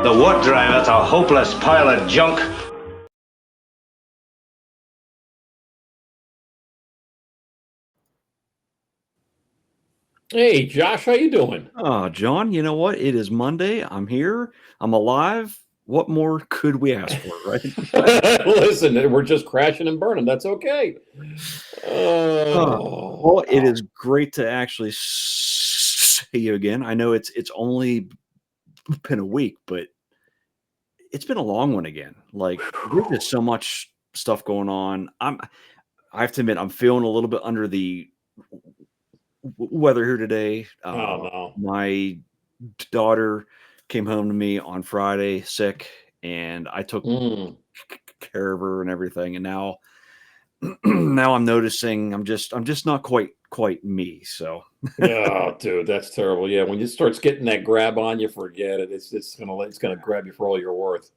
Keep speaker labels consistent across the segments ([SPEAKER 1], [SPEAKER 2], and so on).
[SPEAKER 1] The what driver's a hopeless pile of junk.
[SPEAKER 2] Hey, Josh, how you doing?
[SPEAKER 3] Oh, John, you know what? It is Monday. I'm here. I'm alive. What more could we ask for, right?
[SPEAKER 2] Listen, we're just crashing and burning. That's okay.
[SPEAKER 3] Well, it is great to actually see you again. I know it's only been a week, but it's been a long one again. Like there's just so much stuff going on. I have to admit, I'm feeling a little bit under the weather here today.
[SPEAKER 2] Oh no.
[SPEAKER 3] My daughter came home to me on Friday sick, and I took care of her and everything. And now I'm noticing I'm just not quite me. So
[SPEAKER 2] Oh, dude, that's terrible. Yeah, when it starts getting that grab on you, forget it. It's gonna grab you for all you're worth.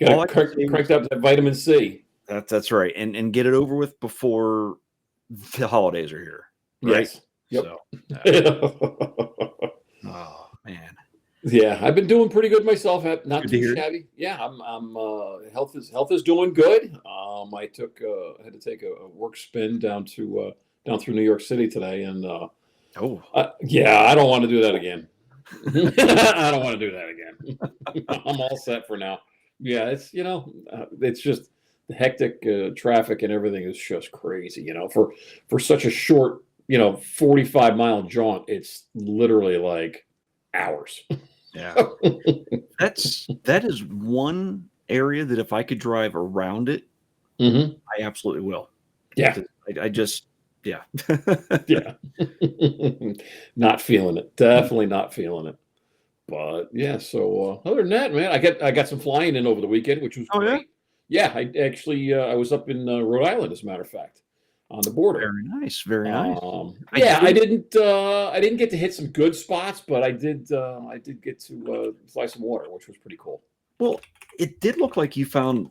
[SPEAKER 3] all I
[SPEAKER 2] Got
[SPEAKER 3] can
[SPEAKER 2] to
[SPEAKER 3] say
[SPEAKER 2] crank up that vitamin C.
[SPEAKER 3] that's right, and get it over with before the holidays are here. Right?
[SPEAKER 2] Yes. Yep.
[SPEAKER 3] So, oh man.
[SPEAKER 2] Yeah, I've been doing pretty good myself. Not
[SPEAKER 3] Good to
[SPEAKER 2] too
[SPEAKER 3] hear.
[SPEAKER 2] shabby. Yeah, I'm health is doing good. I had to take a work spin down through New York City today, and
[SPEAKER 3] Oh,
[SPEAKER 2] yeah, I don't want to do that again. I don't want to do that again. I'm all set for now. Yeah, it's just the hectic traffic and everything is just crazy. For such a short 45-mile jaunt, it's literally like hours.
[SPEAKER 3] yeah. That is one area that if I could drive around it, I absolutely will.
[SPEAKER 2] Yeah.
[SPEAKER 3] I just, yeah.
[SPEAKER 2] Yeah. Not feeling it. Definitely not feeling it. But yeah, so other than that, man, I got some flying in over the weekend, which was
[SPEAKER 3] Oh, yeah?
[SPEAKER 2] great. Yeah, I actually I was up in Rhode Island, as a matter of fact, on the border.
[SPEAKER 3] Very nice. Very nice.
[SPEAKER 2] Yeah, I didn't get to hit some good spots, but I did get to fly some water, which was pretty cool.
[SPEAKER 3] Well, it did look like you found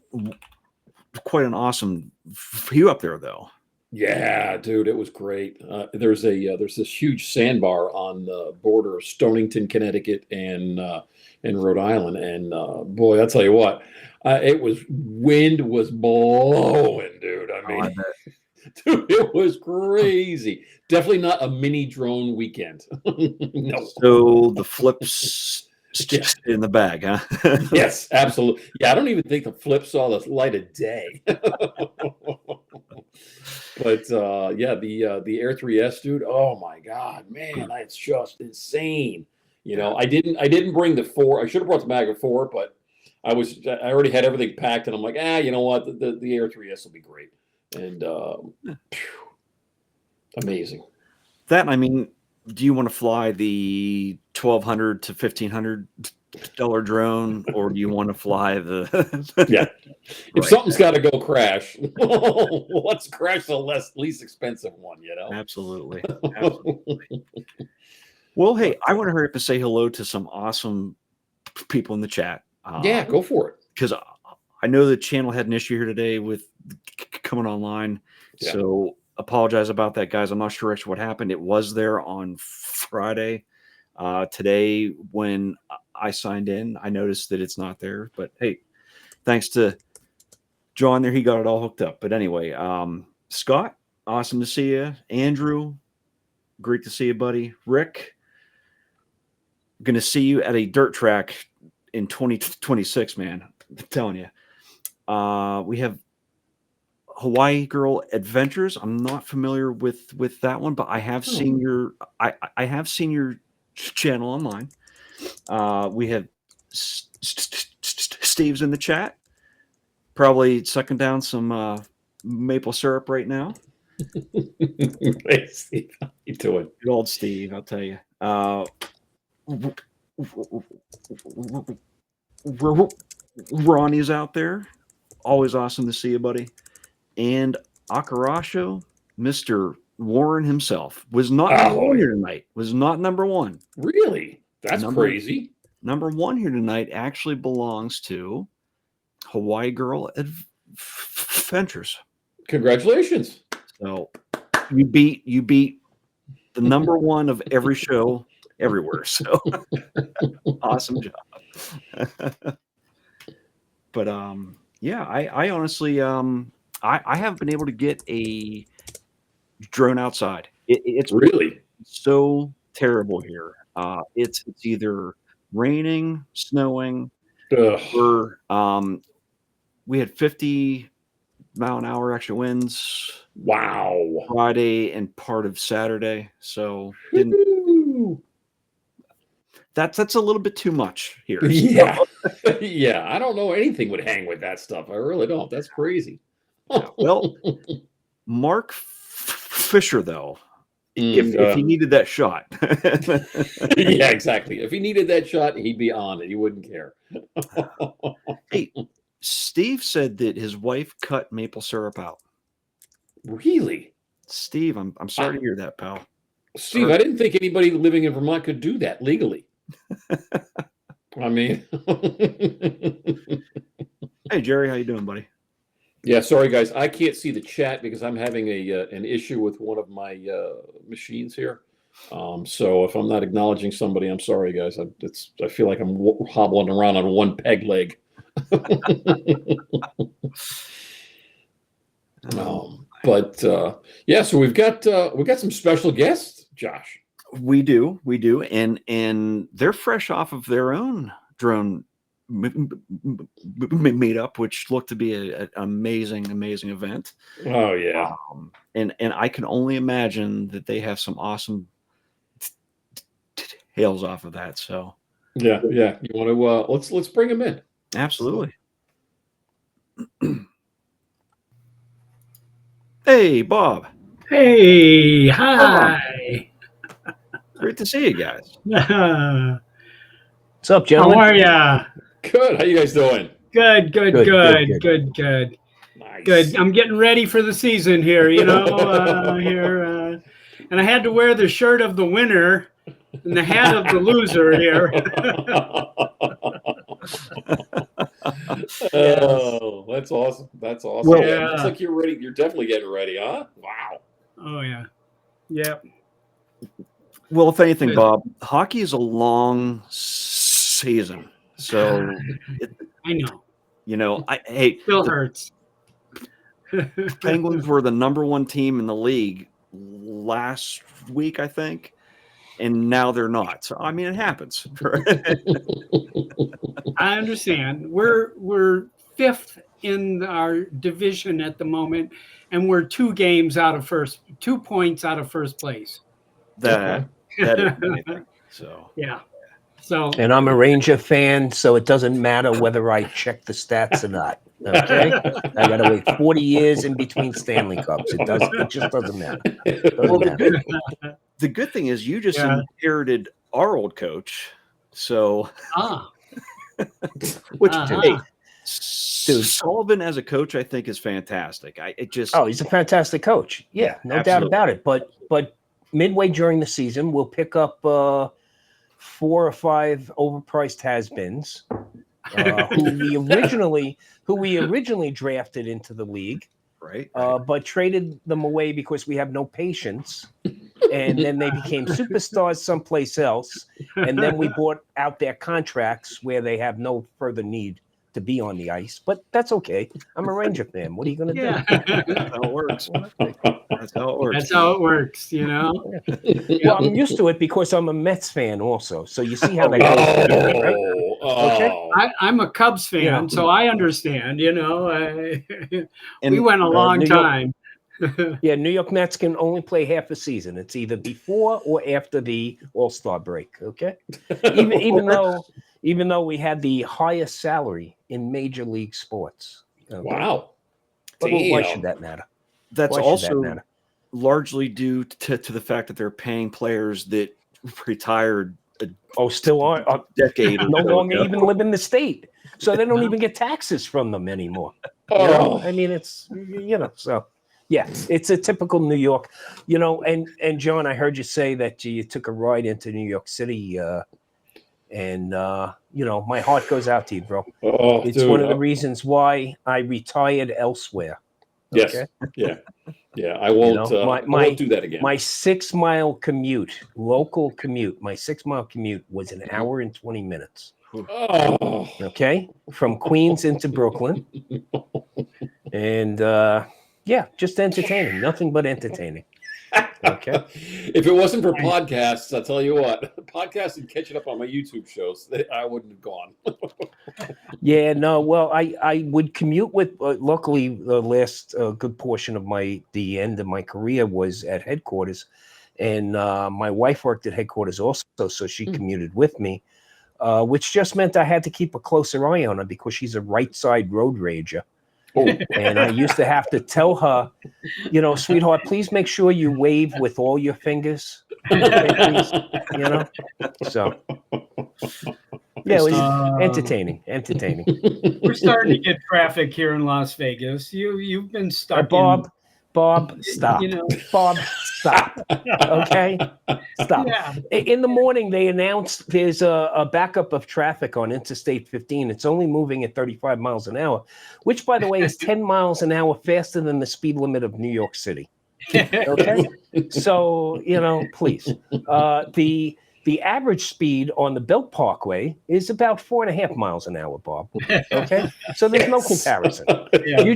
[SPEAKER 3] quite an awesome view up there, though.
[SPEAKER 2] Yeah, dude, it was great. There's this huge sandbar on the border of Stonington, Connecticut, and Rhode Island, and boy, I'll tell you what, wind was blowing, dude. I mean, dude, it was crazy. Definitely not a mini drone weekend. No.
[SPEAKER 3] So the flips just in the bag, huh?
[SPEAKER 2] Yes, absolutely. Yeah, I don't even think the flip saw the light of day. But yeah, the Air 3S, dude. Oh my God, man, that's just insane. I didn't bring the 4. I should have brought the Mag 4, but I already had everything packed, and I'm like, you know what, the Air 3S will be great, and amazing.
[SPEAKER 3] That, I mean, do you want to fly the $1,200 to $1,500 drone, or do you want to fly the?
[SPEAKER 2] Yeah. If something's got to go crash, let's crash the least expensive one.
[SPEAKER 3] Absolutely. Well, hey, I want to hurry up and say hello to some awesome people in the chat.
[SPEAKER 2] Yeah, go for it.
[SPEAKER 3] Because I know the channel had an issue here today with coming online. Yeah. So apologize about that, guys. I'm not sure actually what happened. It was there on Friday. Today, when I signed in, I noticed that it's not there. But hey, thanks to John there, he got it all hooked up. But anyway, Scott, awesome to see you. Andrew, great to see you, buddy. Rick, going to see you at a dirt track in 2026, man. I'm telling you. We have Hawaii Girl Adventures. I'm not familiar with that one, but I have seen your I have seen your channel online. We have Steve's in the chat, probably sucking down some maple syrup right now.
[SPEAKER 2] Hey, Steve, how you doing?
[SPEAKER 3] Good old Steve, I'll tell you. Ronnie's out there. Always awesome to see you, buddy. And Akarasho, Mr. Warren himself, was not number one here tonight. Was not number one.
[SPEAKER 2] Really? That's crazy.
[SPEAKER 3] Number one here tonight actually belongs to Hawaii Girl Adventures.
[SPEAKER 2] Congratulations.
[SPEAKER 3] So you beat the number one of every show everywhere. So awesome job. But yeah, I honestly I haven't been able to get a drone outside. It's
[SPEAKER 2] Really?
[SPEAKER 3] so terrible here. It's either raining, snowing,
[SPEAKER 2] Ugh.
[SPEAKER 3] or we had 50-mile-an-hour extra winds
[SPEAKER 2] Wow.
[SPEAKER 3] Friday and part of Saturday. So
[SPEAKER 2] Woo.
[SPEAKER 3] that's a little bit too much here.
[SPEAKER 2] Yeah. Yeah. I don't know anything would hang with that stuff. I really don't. That's crazy.
[SPEAKER 3] Yeah. Well, Mark Fisher, though, if he needed that shot.
[SPEAKER 2] Yeah, exactly. If he needed that shot, he'd be on it. He wouldn't care.
[SPEAKER 3] Hey, Steve said that his wife cut maple syrup out.
[SPEAKER 2] Really?
[SPEAKER 3] Steve, I'm sorry to hear that, pal.
[SPEAKER 2] Steve, I didn't think anybody living in Vermont could do that legally. I mean,
[SPEAKER 3] hey Jerry, how you doing, buddy?
[SPEAKER 2] yeah, sorry guys, I can't see the chat because I'm having an issue with one of my machines here. So if I'm not acknowledging somebody, I'm sorry guys. I feel like I'm hobbling around on one peg leg. But yeah, so we've got some special guests, Josh.
[SPEAKER 3] We do, and they're fresh off of their own drone meetup, which looked to be an amazing event.
[SPEAKER 2] Oh yeah,
[SPEAKER 3] and I can only imagine that they have some awesome tales off of that. So
[SPEAKER 2] yeah. You want to let's bring them in.
[SPEAKER 3] Absolutely. Hey, Bob.
[SPEAKER 4] Hey, hi.
[SPEAKER 3] Great to see you guys.
[SPEAKER 4] What's
[SPEAKER 5] up,
[SPEAKER 4] How
[SPEAKER 5] gentlemen?
[SPEAKER 4] are ya?
[SPEAKER 2] Good. How you guys doing?
[SPEAKER 4] Good.
[SPEAKER 5] Good.
[SPEAKER 2] Nice.
[SPEAKER 4] Good. I'm getting ready for the season here, and I had to wear the shirt of the winner and the hat of the loser here.
[SPEAKER 2] Oh, that's awesome. That's awesome.
[SPEAKER 5] Well,
[SPEAKER 2] yeah, looks like you're ready. You're definitely getting ready, huh? Wow.
[SPEAKER 4] Oh yeah. Yep.
[SPEAKER 3] Well, if anything, Bob, hockey is a long season. So,
[SPEAKER 4] I know.
[SPEAKER 3] Hey,
[SPEAKER 4] Still hurts.
[SPEAKER 3] Penguins were the #1 team in the league last week, I think, and now they're not. So, I mean, it happens.
[SPEAKER 4] I understand. We're 5th in our division at the moment, and we're 2 points out of first place.
[SPEAKER 3] That is anything. So
[SPEAKER 4] yeah. So
[SPEAKER 5] and I'm a Ranger fan, so it doesn't matter whether I check the stats or not. Okay, I got to wait 40 years in between Stanley Cups. It just doesn't matter.
[SPEAKER 3] The good thing is you just inherited our old coach. So which hey, dude, Sullivan as a coach, I think is fantastic.
[SPEAKER 5] He's a fantastic coach. Yeah, no doubt about it. But midway during the season, we'll pick up 4 or 5 overpriced has-beens who we originally drafted into the league,
[SPEAKER 3] right?
[SPEAKER 5] But traded them away because we have no patience, and then they became superstars someplace else, and then we bought out their contracts where they have no further need to be on the ice. But that's okay. I'm a Ranger fan. What are you going to do?
[SPEAKER 3] That's how it works. That's
[SPEAKER 4] how it works,
[SPEAKER 5] Well, I'm used to it because I'm a Mets fan also. So you see how that goes, right?
[SPEAKER 4] Okay. I'm a Cubs fan, so I understand. We went a long time.
[SPEAKER 5] Yeah, New York Mets can only play half a season. It's either before or after the All-Star break. Okay, even though we had the highest salary in Major League sports. Okay?
[SPEAKER 2] Wow.
[SPEAKER 5] But why should that matter?
[SPEAKER 3] That's also largely due to the fact that they're paying players that retired.
[SPEAKER 5] Still are a
[SPEAKER 3] decade.
[SPEAKER 5] No longer even live in the state, so they don't even get taxes from them anymore. I mean, it's so. Yeah, it's a typical New York, and John, I heard you say that you took a ride into New York City, and my heart goes out to you, bro. It's one of the reasons why I retired elsewhere.
[SPEAKER 2] Yes.
[SPEAKER 5] Okay?
[SPEAKER 2] Yeah. I won't.
[SPEAKER 5] know,
[SPEAKER 2] I won't do that again.
[SPEAKER 5] My 6 mile commute, local commute, my 6 mile commute was an hour and 20 minutes.
[SPEAKER 2] Oh.
[SPEAKER 5] Okay, from Queens into Brooklyn, and just entertaining, nothing but entertaining. Okay.
[SPEAKER 2] If it wasn't for podcasts, I'll tell you what, podcasts and catching up on my YouTube shows, I wouldn't have gone.
[SPEAKER 5] Yeah, no. Well, I would commute with. Luckily, the last good portion of the end of my career was at headquarters, and my wife worked at headquarters also, so she commuted with me, which just meant I had to keep a closer eye on her because she's a right side road rager.
[SPEAKER 2] Oh.
[SPEAKER 5] And I used to have to tell her, sweetheart, please make sure you wave with all your fingers. Okay, please. So yeah, it was entertaining.
[SPEAKER 4] We're starting to get traffic here in Las Vegas. You've been stuck.
[SPEAKER 5] Bob, stop. Bob, stop. Okay, stop.
[SPEAKER 4] Yeah.
[SPEAKER 5] In the morning, they announced there's a backup of traffic on Interstate 15. It's only moving at 35 miles an hour, which, by the way, is 10 miles an hour faster than the speed limit of New York City. Okay, so please. The average speed on the Belt Parkway is about 4.5 miles an hour, Bob. Okay, so there's no comparison.
[SPEAKER 4] Yeah.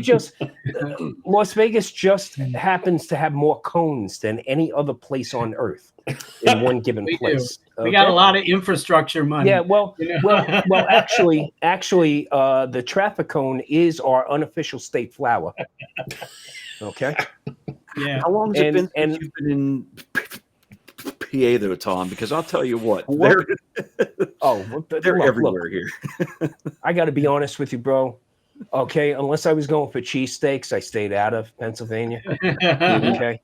[SPEAKER 5] Las Vegas just happens to have more cones than any other place on earth in one given place.
[SPEAKER 4] We got a lot of infrastructure money.
[SPEAKER 5] Yeah, well, actually, the traffic cone is our unofficial state flower. Okay.
[SPEAKER 4] Yeah.
[SPEAKER 3] How long has it been since you've been in PA though, Tom? Because I'll tell you what, they're everywhere here.
[SPEAKER 5] I got to be honest with you, bro. Okay, unless I was going for cheesesteaks, I stayed out of Pennsylvania. Okay,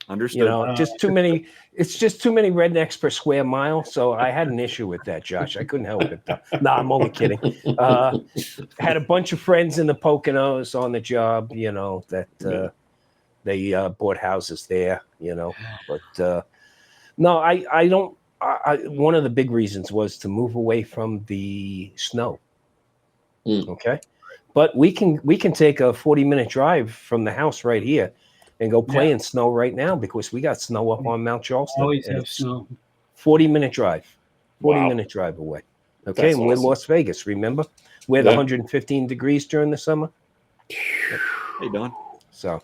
[SPEAKER 3] Understood.
[SPEAKER 5] just too many. It's just too many rednecks per square mile. So I had an issue with that, Josh. I couldn't help it. No, I'm only kidding. Had a bunch of friends in the Poconos on the job. That they bought houses there. But no, I don't. One of the big reasons was to move away from the snow. Okay, but we can take a 40-minute drive from the house right here and go play in snow right now because we got snow up on Mount Charleston.
[SPEAKER 4] Always have snow.
[SPEAKER 5] 40-minute drive. 40-minute drive away. Okay,
[SPEAKER 2] That's
[SPEAKER 5] and we're
[SPEAKER 2] awesome.
[SPEAKER 5] Las Vegas. Remember, we had 115 degrees during the summer.
[SPEAKER 3] Hey, Don.
[SPEAKER 5] So.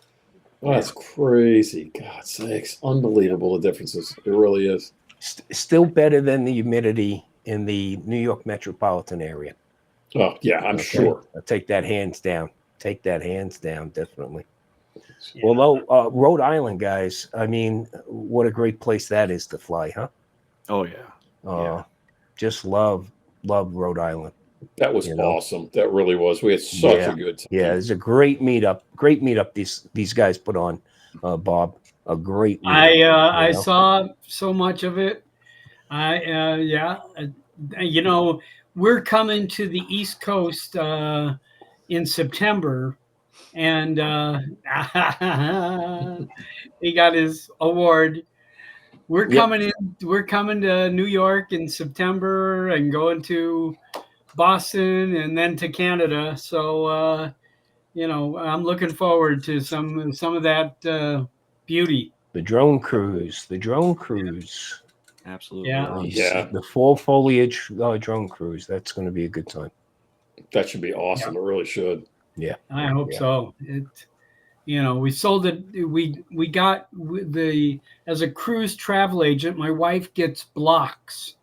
[SPEAKER 2] Oh, that's crazy. God sakes. Unbelievable the differences. It really is.
[SPEAKER 5] Still better than the humidity in the New York metropolitan area.
[SPEAKER 2] Oh, yeah, I'm sure.
[SPEAKER 5] I'll take that hands down. Definitely. Yeah. Although Rhode Island, guys, I mean, what a great place that is to fly, huh?
[SPEAKER 3] Oh, yeah.
[SPEAKER 5] Just love Rhode Island.
[SPEAKER 2] That was awesome. That really was. We had such a good time.
[SPEAKER 5] Yeah, it's a great meetup. Great meetup these guys put on, Bob. A great meetup.
[SPEAKER 4] I saw so much of it. We're coming to the East Coast in September, and he got his award. We're coming to New York in September and going to Boston and then to Canada. So I'm looking forward to some of that beauty.
[SPEAKER 5] The drone cruise.
[SPEAKER 3] Absolutely.
[SPEAKER 2] Yeah.
[SPEAKER 5] The fall foliage drone cruise. That's going to be a good time.
[SPEAKER 2] That should be awesome. It really should.
[SPEAKER 5] Yeah.
[SPEAKER 4] I hope so. We sold it. We got as a cruise travel agent, my wife gets blocks,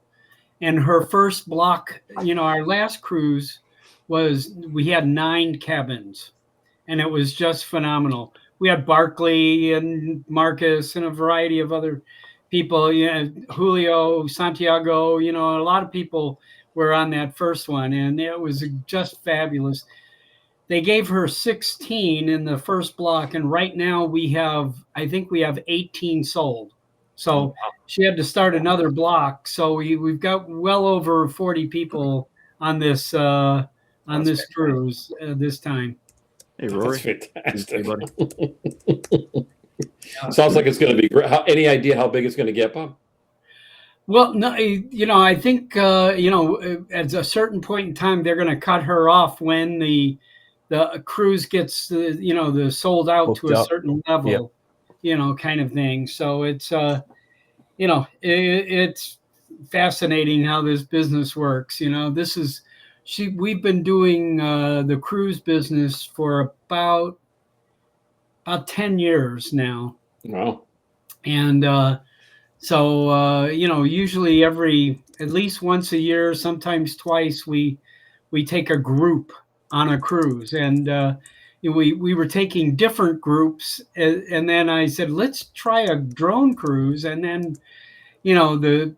[SPEAKER 4] and her first block, our last cruise we had 9 cabins, and it was just phenomenal. We had Barkley and Marcus and a variety of other people, Julio, Santiago, a lot of people were on that first one, and it was just fabulous. They gave her 16 in the first block, and right now I think we have 18 sold. So she had to start another block. So we've got well over 40 people on this cruise this time.
[SPEAKER 3] Hey, Rory.
[SPEAKER 2] That's fantastic.
[SPEAKER 3] Hey, buddy.
[SPEAKER 2] Sounds like it's going to be great. Any idea how big it's going to get, Bob?
[SPEAKER 4] Well, no, I think, at a certain point in time, they're going to cut her off when the the cruise gets the sold out
[SPEAKER 5] Booked
[SPEAKER 4] to a
[SPEAKER 5] up.
[SPEAKER 4] certain level, kind of thing. So it's it's fascinating how this business works. We've been doing the cruise business for about 10 years now.
[SPEAKER 2] Wow.
[SPEAKER 4] And usually at least once a year, sometimes twice, we take a group on a cruise. And we were taking different groups. And then I said, let's try a drone cruise. And then, the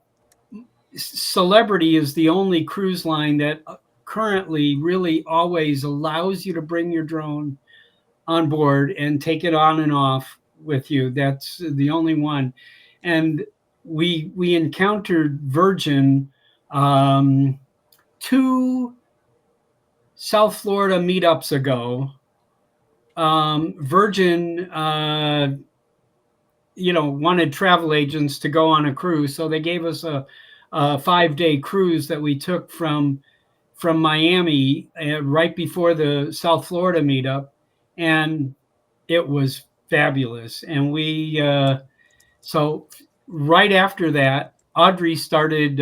[SPEAKER 4] Celebrity is the only cruise line that currently really always allows you to bring your drone on board and take it on and off with you. That's the only one. And we encountered Virgin 2 South Florida meetups ago. Virgin wanted travel agents to go on a cruise, so they gave us a 5-day cruise that we took from Miami right before the South Florida meetup, and it was fabulous. And we so right after that, Audrey started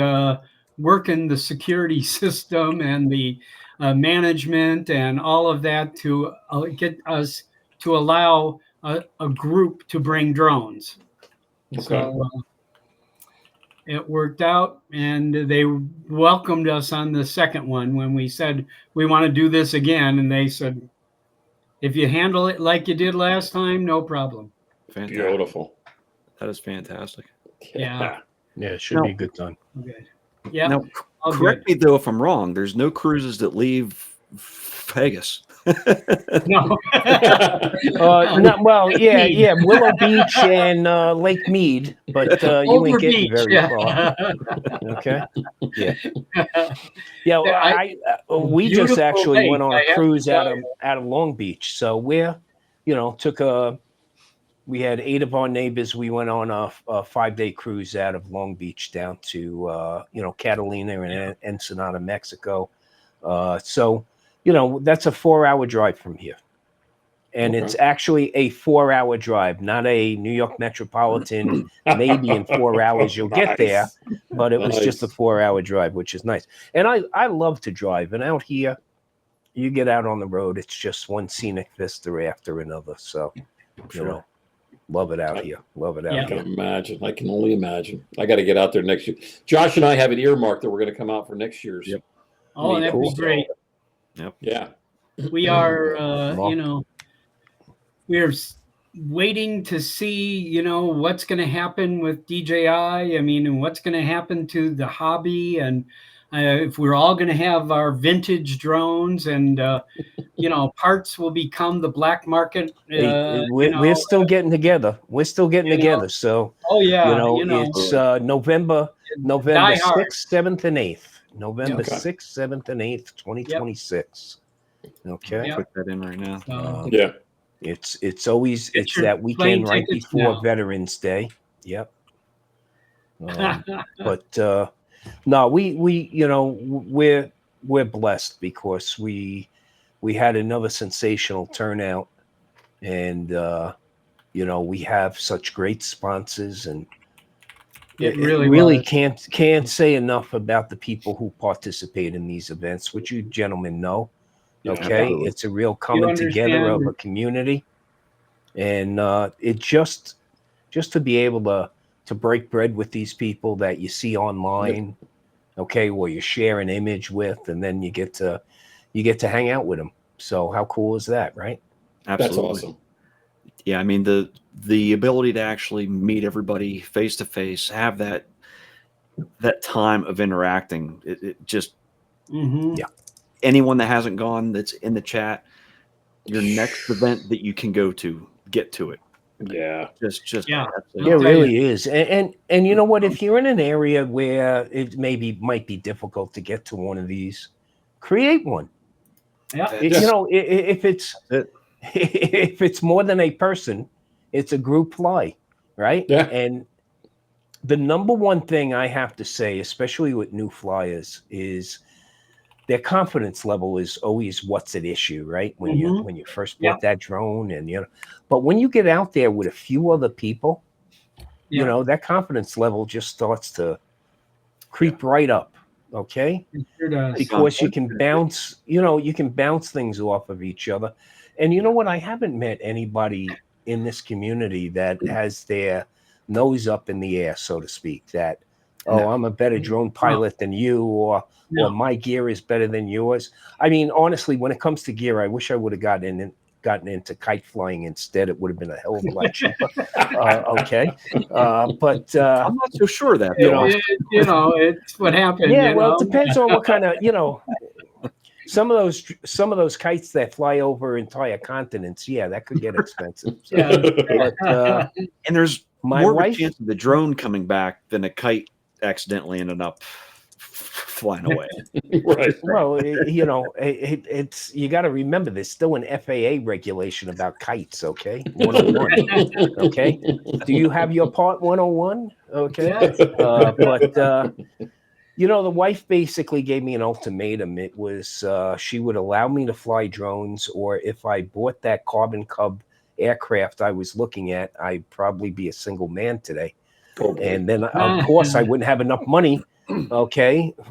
[SPEAKER 4] working the security system and the management and all of that to get us to allow a group to bring drones.
[SPEAKER 2] Okay.
[SPEAKER 4] So it worked out, and they welcomed us on the second one when we said we want to do this again, and they said, if you handle it like you did last time, no problem.
[SPEAKER 3] Fantastic.
[SPEAKER 2] Beautiful.
[SPEAKER 3] That is fantastic.
[SPEAKER 4] Yeah.
[SPEAKER 5] Yeah, it should be a good time.
[SPEAKER 4] Okay. Yeah.
[SPEAKER 3] Now, correct me though if I'm wrong. There's no cruises that leave Vegas.
[SPEAKER 4] No.
[SPEAKER 5] Yeah, Willow Beach and Lake Mead, but you
[SPEAKER 4] Over
[SPEAKER 5] ain't getting
[SPEAKER 4] beach,
[SPEAKER 5] very far. Okay. Yeah. Yeah. We just
[SPEAKER 4] Beautiful
[SPEAKER 5] actually
[SPEAKER 4] lake,
[SPEAKER 5] went on
[SPEAKER 4] I
[SPEAKER 5] a
[SPEAKER 4] have
[SPEAKER 5] cruise
[SPEAKER 4] to tell
[SPEAKER 5] out of Long Beach. So we had 8 of our neighbors. We went on a 5-day cruise out of Long Beach down to Catalina and Ensenada, Mexico. So that's a 4-hour drive from here. And
[SPEAKER 2] Okay.
[SPEAKER 5] it's actually a 4-hour drive, not a New York Metropolitan. Maybe in 4 hours you'll get there, but it was just a 4-hour drive, which is nice. And I love to drive. And out here, you get out on the road, it's just one scenic vista after another. So, love it out here. Love it out
[SPEAKER 2] I
[SPEAKER 5] here.
[SPEAKER 2] can imagine. I can only imagine. I got to get out there next year. Josh and I have an earmark that we're going to come out for next year's.
[SPEAKER 3] Yep.
[SPEAKER 4] Oh, that'd be great.
[SPEAKER 3] Yep.
[SPEAKER 2] Yeah.
[SPEAKER 4] We are, we're waiting to see, what's going to happen with DJI. I mean, and what's going to happen to the hobby, and if we're all going to have our vintage drones, and parts will become the black market.
[SPEAKER 5] We're still getting together. So,
[SPEAKER 4] oh yeah,
[SPEAKER 5] it's November 6th, 7th, and 8th. November 6th, 7th, and 8th, 2026. Okay.
[SPEAKER 3] Put that in right now.
[SPEAKER 2] Yeah.
[SPEAKER 5] It's always
[SPEAKER 4] your
[SPEAKER 5] that weekend
[SPEAKER 4] plane
[SPEAKER 5] right
[SPEAKER 4] tickets
[SPEAKER 5] before
[SPEAKER 4] now.
[SPEAKER 5] Veterans Day. Yep. But no, we're blessed because we had another sensational turnout, and we have such great sponsors, and
[SPEAKER 4] It
[SPEAKER 5] it
[SPEAKER 4] really
[SPEAKER 5] really
[SPEAKER 4] was.
[SPEAKER 5] can't say enough about the people who participate in these events, which you gentlemen know.
[SPEAKER 2] Yeah,
[SPEAKER 5] Okay,
[SPEAKER 2] absolutely.
[SPEAKER 5] it's a real coming together of a community, and it just to be able to break bread with these people that you see online, okay, or you share an image with, and then you get to hang out with them. So how cool is that, right?
[SPEAKER 3] Absolutely.
[SPEAKER 2] That's awesome.
[SPEAKER 3] Yeah, I mean the ability to actually meet everybody face to face, have that time of interacting, it just anyone that hasn't gone that's in the chat, your next event that you can go to, get to it.
[SPEAKER 2] Yeah.
[SPEAKER 3] Just
[SPEAKER 5] It really is. And you know what? If you're in an area where it might be difficult to get to one of these, create one.
[SPEAKER 4] Yeah.
[SPEAKER 5] If it's more than a person, it's a group fly, right?
[SPEAKER 2] Yeah.
[SPEAKER 5] And the number one thing I have to say, especially with new flyers, is their confidence level is always what's at issue, right? When you first bought that drone, and but when you get out there with a few other people, that confidence level just starts to creep right up. Okay.
[SPEAKER 4] It sure does.
[SPEAKER 5] Because you can bounce, you can bounce things off of each other. And you know what? I haven't met anybody in this community that has their nose up in the air, so to speak, that, I'm a better drone pilot than you, or my gear is better than yours. I mean, honestly, when it comes to gear, I wish I would have gotten into kite flying instead. It would have been a hell of a lot cheaper. Okay. But
[SPEAKER 3] I'm not so sure of that.
[SPEAKER 4] It's what happened.
[SPEAKER 5] Yeah, well, it depends on what kind of, some of those kites that fly over entire continents, yeah, that could get expensive. So, but,
[SPEAKER 3] and there's
[SPEAKER 5] my
[SPEAKER 3] more
[SPEAKER 5] wife,
[SPEAKER 3] of a chance of the drone coming back than a kite accidentally ended up flying away.
[SPEAKER 2] Right.
[SPEAKER 5] Well, it's you got to remember there's still an FAA regulation about kites. Okay, 101. Okay, do you have your part 101? Okay, but the wife basically gave me an ultimatum. It was she would allow me to fly drones, or if I bought that Carbon Cub aircraft I was looking at, I'd probably be a single man today. And then, of course, I wouldn't have enough money,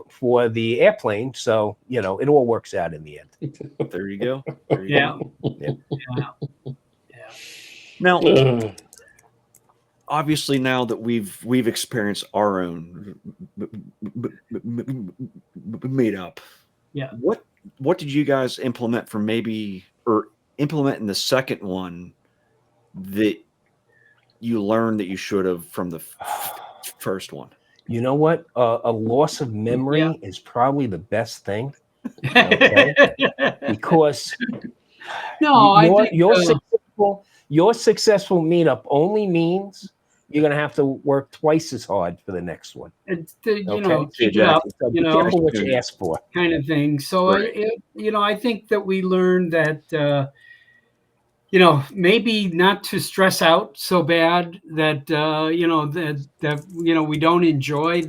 [SPEAKER 5] for the airplane. So, it all works out in the end.
[SPEAKER 3] There you go.
[SPEAKER 4] Yeah.
[SPEAKER 3] Now, obviously, now that we've experienced our own meetup, what did you guys implement for implement in the second one that you learned that you should have from the first one?
[SPEAKER 5] You know what? A loss of memory is probably the best thing. Okay? Because your successful meetup only means you're going to have to work twice as hard for the next one.
[SPEAKER 4] Keep it up,
[SPEAKER 5] so be careful what you ask for,
[SPEAKER 4] kind of thing. So, I think that we learned that, maybe not to stress out so bad that, we don't enjoy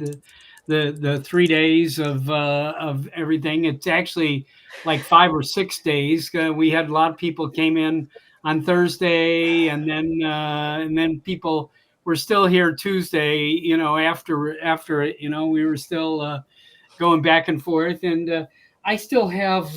[SPEAKER 4] the 3 days of everything. It's actually like 5 or 6 days. We had a lot of people came in on Thursday, and then people were still here Tuesday, after it, we were still going back and forth. And I still have,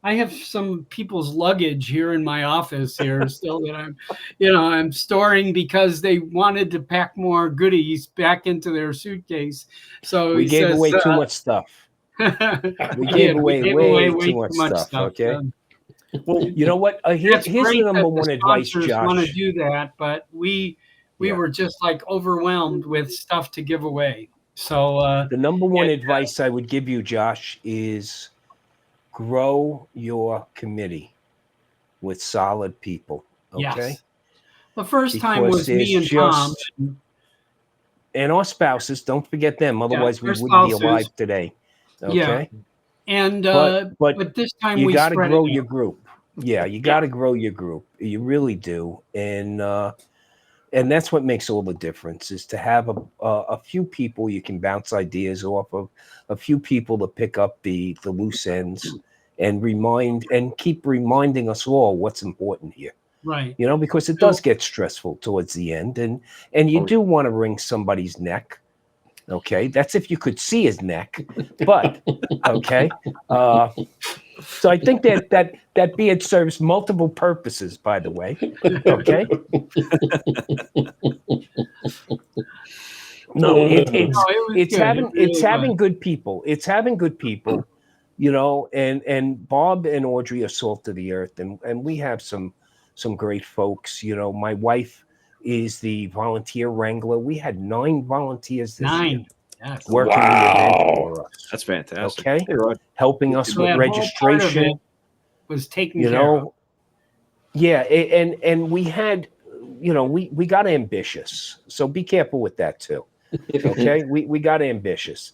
[SPEAKER 4] I have some people's luggage here in my office here still that I'm storing because they wanted to pack more goodies back into their suitcase. So
[SPEAKER 5] we gave away too much stuff. We gave away way too much stuff. Okay. Well, you know what? Here's the number one advice, Josh.
[SPEAKER 4] Want to do that, but we were just like overwhelmed with stuff to give away. So
[SPEAKER 5] the number one advice I would give you, Josh, is grow your committee with solid people. Okay.
[SPEAKER 4] Yes. The first time was me and Tom.
[SPEAKER 5] And our spouses, don't forget them. Otherwise, we wouldn't be alive today. Okay.
[SPEAKER 4] Yeah. And but this time
[SPEAKER 5] you got to grow your group. Yeah, you got to grow your group. You really do. And that's what makes all the difference, is to have a few people you can bounce ideas off of, a few people to pick up the loose ends and keep reminding us all what's important here.
[SPEAKER 4] Right.
[SPEAKER 5] Because it does get stressful towards the end, and you do want to wring somebody's neck. Okay, that's if you could see his neck, but okay. So I think that beard serves multiple purposes, by the way. Okay. No, it's having good people. It's having good people, and Bob and Audrey are salt of the earth, and we have some great folks. My wife is the volunteer wrangler. We had 9 volunteers this year working the event for us.
[SPEAKER 3] That's fantastic.
[SPEAKER 5] Okay, helping us with registration.
[SPEAKER 4] Was taken care of.
[SPEAKER 5] Yeah, and we had, we got ambitious. So be careful with that too. Okay, we got ambitious.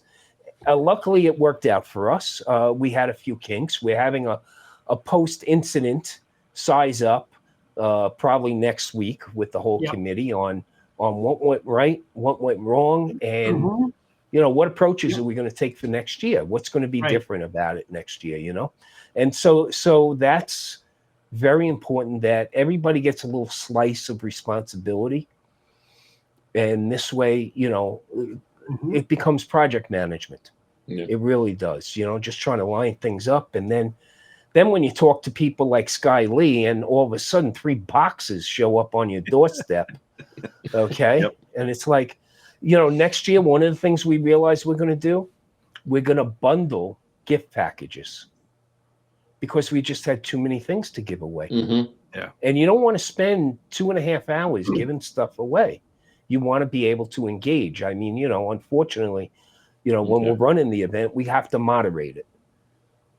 [SPEAKER 5] Luckily, it worked out for us. We had a few kinks. We're having a post-incident size up probably next week with the whole committee on what went right, what went wrong, and what approaches are we going to take for next year? What's going to be different about it next year? And so that's very important, that everybody gets a little slice of responsibility. And this way, it becomes project management. Yeah. It really does, just trying to line things up. And then when you talk to people like Sky Lee, and all of a sudden 3 boxes show up on your doorstep. Okay. Yep. And it's like, next year, one of the things we realize we're going to do, we're going to bundle gift packages, because we just had too many things to give away. Mm-hmm. Yeah. And you don't want to spend 2.5 hours giving stuff away. You want to be able to engage. I mean, unfortunately, when we're running the event, we have to moderate it.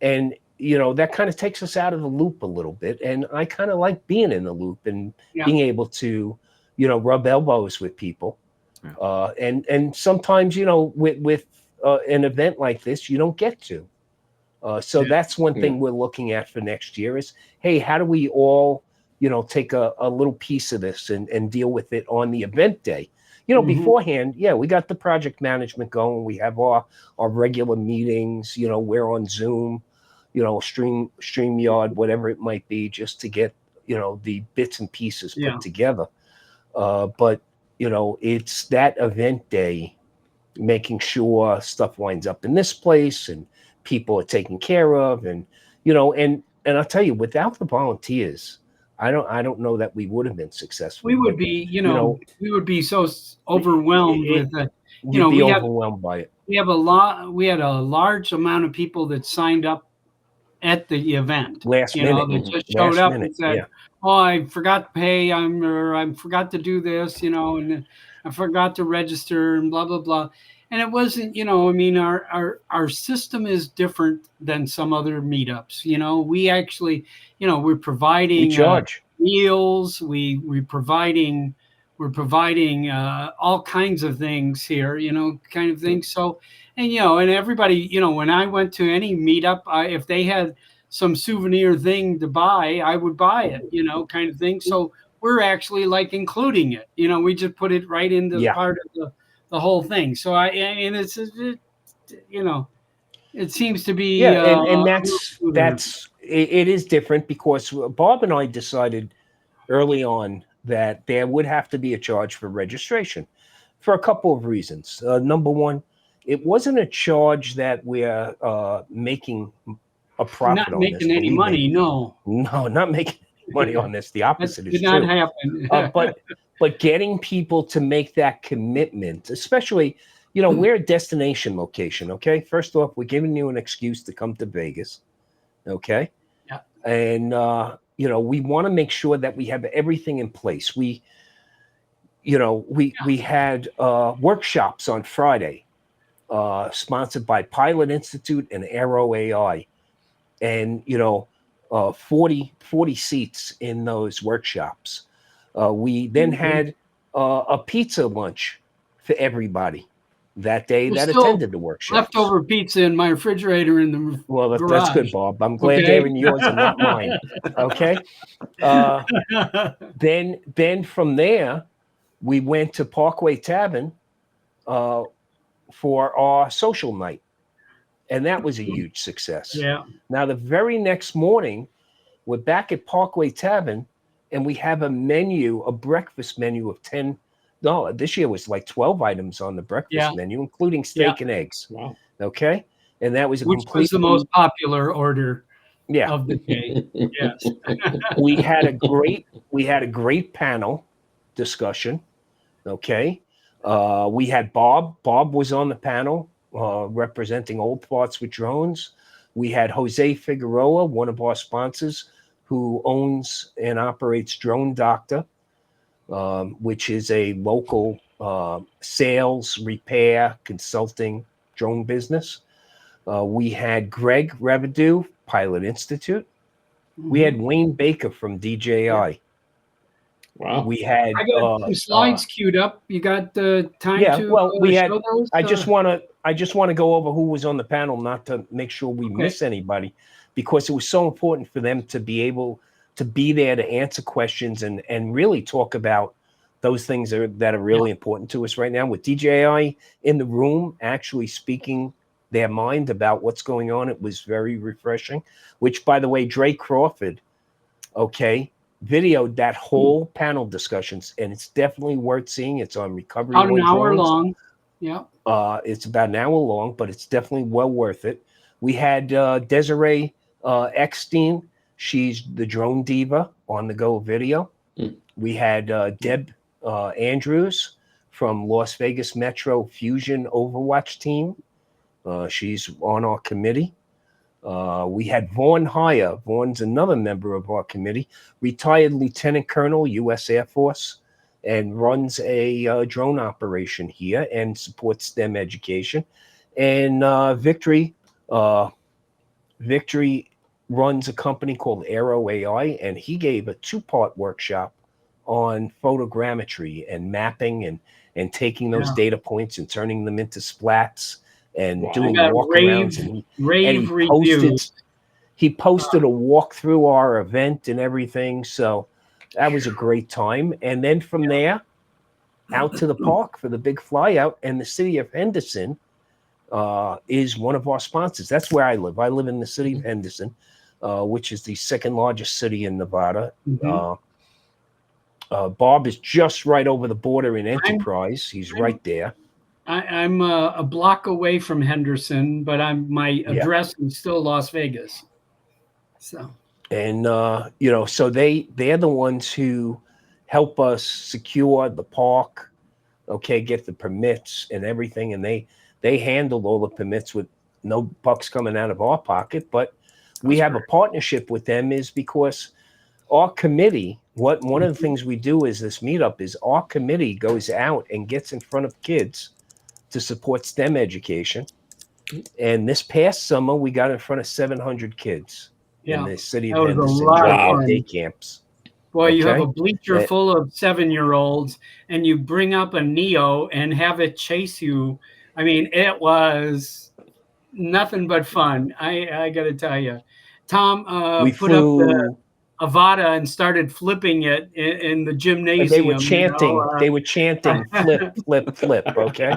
[SPEAKER 5] And, that kind of takes us out of the loop a little bit. And I kind of like being in the loop and being able to, rub elbows with people. Yeah. And sometimes, with an event like this, you don't get to. So that's one thing we're looking at for next year is, hey, how do we all, take a little piece of this and deal with it on the event day? Beforehand, we got the project management going. We have our regular meetings, we're on Zoom, StreamYard, whatever it might be, just to get, the bits and pieces put together. But, it's that event day, making sure stuff winds up in this place and people are taken care of. And, and I'll tell you, without the volunteers, I don't know that we would have been successful.
[SPEAKER 4] We would be, we would be so overwhelmed with it.
[SPEAKER 5] Be overwhelmed by it.
[SPEAKER 4] We had a large amount of people that signed up at the event.
[SPEAKER 5] Last minute.
[SPEAKER 4] That just showed up and said, "Oh, I forgot to pay. I forgot to do this, and I forgot to register and blah blah blah." And it wasn't, our system is different than some other meetups. We actually, we're providing meals. We're providing all kinds of things here, kind of things. So, and and everybody, when I went to any meetup, if they had some souvenir thing to buy, I would buy it, kind of thing. So we're actually like including it. We just put it right into part of the whole thing. So it seems to be
[SPEAKER 5] and that's it is different, because Bob and I decided early on that there would have to be a charge for registration for a couple of reasons. Number one, it wasn't a charge that we're making a profit on. Not
[SPEAKER 4] making any money, no,
[SPEAKER 5] not making money on this. The opposite is
[SPEAKER 4] true.
[SPEAKER 5] Did not happen. But getting people to make that commitment, especially, we're a destination location, okay? First off, we're giving you an excuse to come to Vegas, okay? Yeah. And, we want to make sure that we have everything in place. We had workshops on Friday, sponsored by Pilot Institute and Aero AI. And, 40 seats in those workshops. We then had a pizza lunch for everybody that day that attended the workshop.
[SPEAKER 4] Leftover pizza in my refrigerator in the garage.
[SPEAKER 5] That's good, Bob. I'm glad they're in yours and not mine. Okay. Then from there, we went to Parkway Tavern for our social night. And that was a huge success.
[SPEAKER 4] Yeah.
[SPEAKER 5] Now, the very next morning, we're back at Parkway Tavern, and we have a breakfast menu of $10. This year was like 12 items on the breakfast menu, including steak and eggs. Wow. Okay. And that was
[SPEAKER 4] which was the most popular order of the day. Yes.
[SPEAKER 5] we had a great panel discussion. Okay. We had Bob. Bob was on the panel representing Old Parts with Drones. We had Jose Figueroa, one of our sponsors, who owns and operates Drone Doctor, which is a local sales, repair, consulting drone business. We had Greg Revidu, Pilot Institute. We had Wayne Baker from DJI. Wow. We had
[SPEAKER 4] I got some slides queued up. You got the time to show those?
[SPEAKER 5] I just want to go over who was on the panel, not to make sure we miss anybody, because it was so important for them to be able to be there to answer questions and really talk about those things that are really important to us right now. With DJI in the room, actually speaking their mind about what's going on, it was very refreshing. Which, by the way, Dre Crawford, videoed that whole panel discussions, and it's definitely worth seeing. It's on Recovery
[SPEAKER 4] About
[SPEAKER 5] One
[SPEAKER 4] an hour
[SPEAKER 5] Drones.
[SPEAKER 4] long. Yeah.
[SPEAKER 5] It's about an hour long, but it's definitely well worth it. We had Desiree Eckstein. She's the drone diva on the go video. We had Deb Andrews from Las Vegas Metro Fusion Overwatch team. She's on our committee. We had Vaughn Haya. Vaughn's another member of our committee, retired Lieutenant Colonel, U.S. Air Force, and runs a drone operation here and supports STEM education. And Victory runs a company called Aero AI, and he gave a 2-part workshop on photogrammetry and mapping and taking those data points and turning them into splats and doing walkarounds.
[SPEAKER 4] Rave reviews.
[SPEAKER 5] He posted a walk through our event and everything. So that was a great time. And then from there, out to the park for the big fly out. And the city of Henderson is one of our sponsors. That's where I live. I live in the city of Henderson, which is the second largest city in Nevada. Bob is just right over the border in Enterprise. He's right there.
[SPEAKER 4] I'm a block away from Henderson, but my address is still Las Vegas. So,
[SPEAKER 5] and so they're the ones who help us secure the park, get the permits and everything, and they handle all the permits with no bucks coming out of our pocket. But we have a partnership with them is because our committee, one of the things we do is this meetup is our committee goes out and gets in front of kids to support STEM education. And this past summer, we got in front of 700 kids in the city of Henderson during day camps.
[SPEAKER 4] Boy, you have a bleacher full of 7-year-olds, and you bring up a Neo and have it chase you. I mean, it was nothing but fun. I got to tell you. Tom put up the Avada and started flipping it in the gymnasium.
[SPEAKER 5] They were chanting. They were chanting, flip, flip, flip. Okay,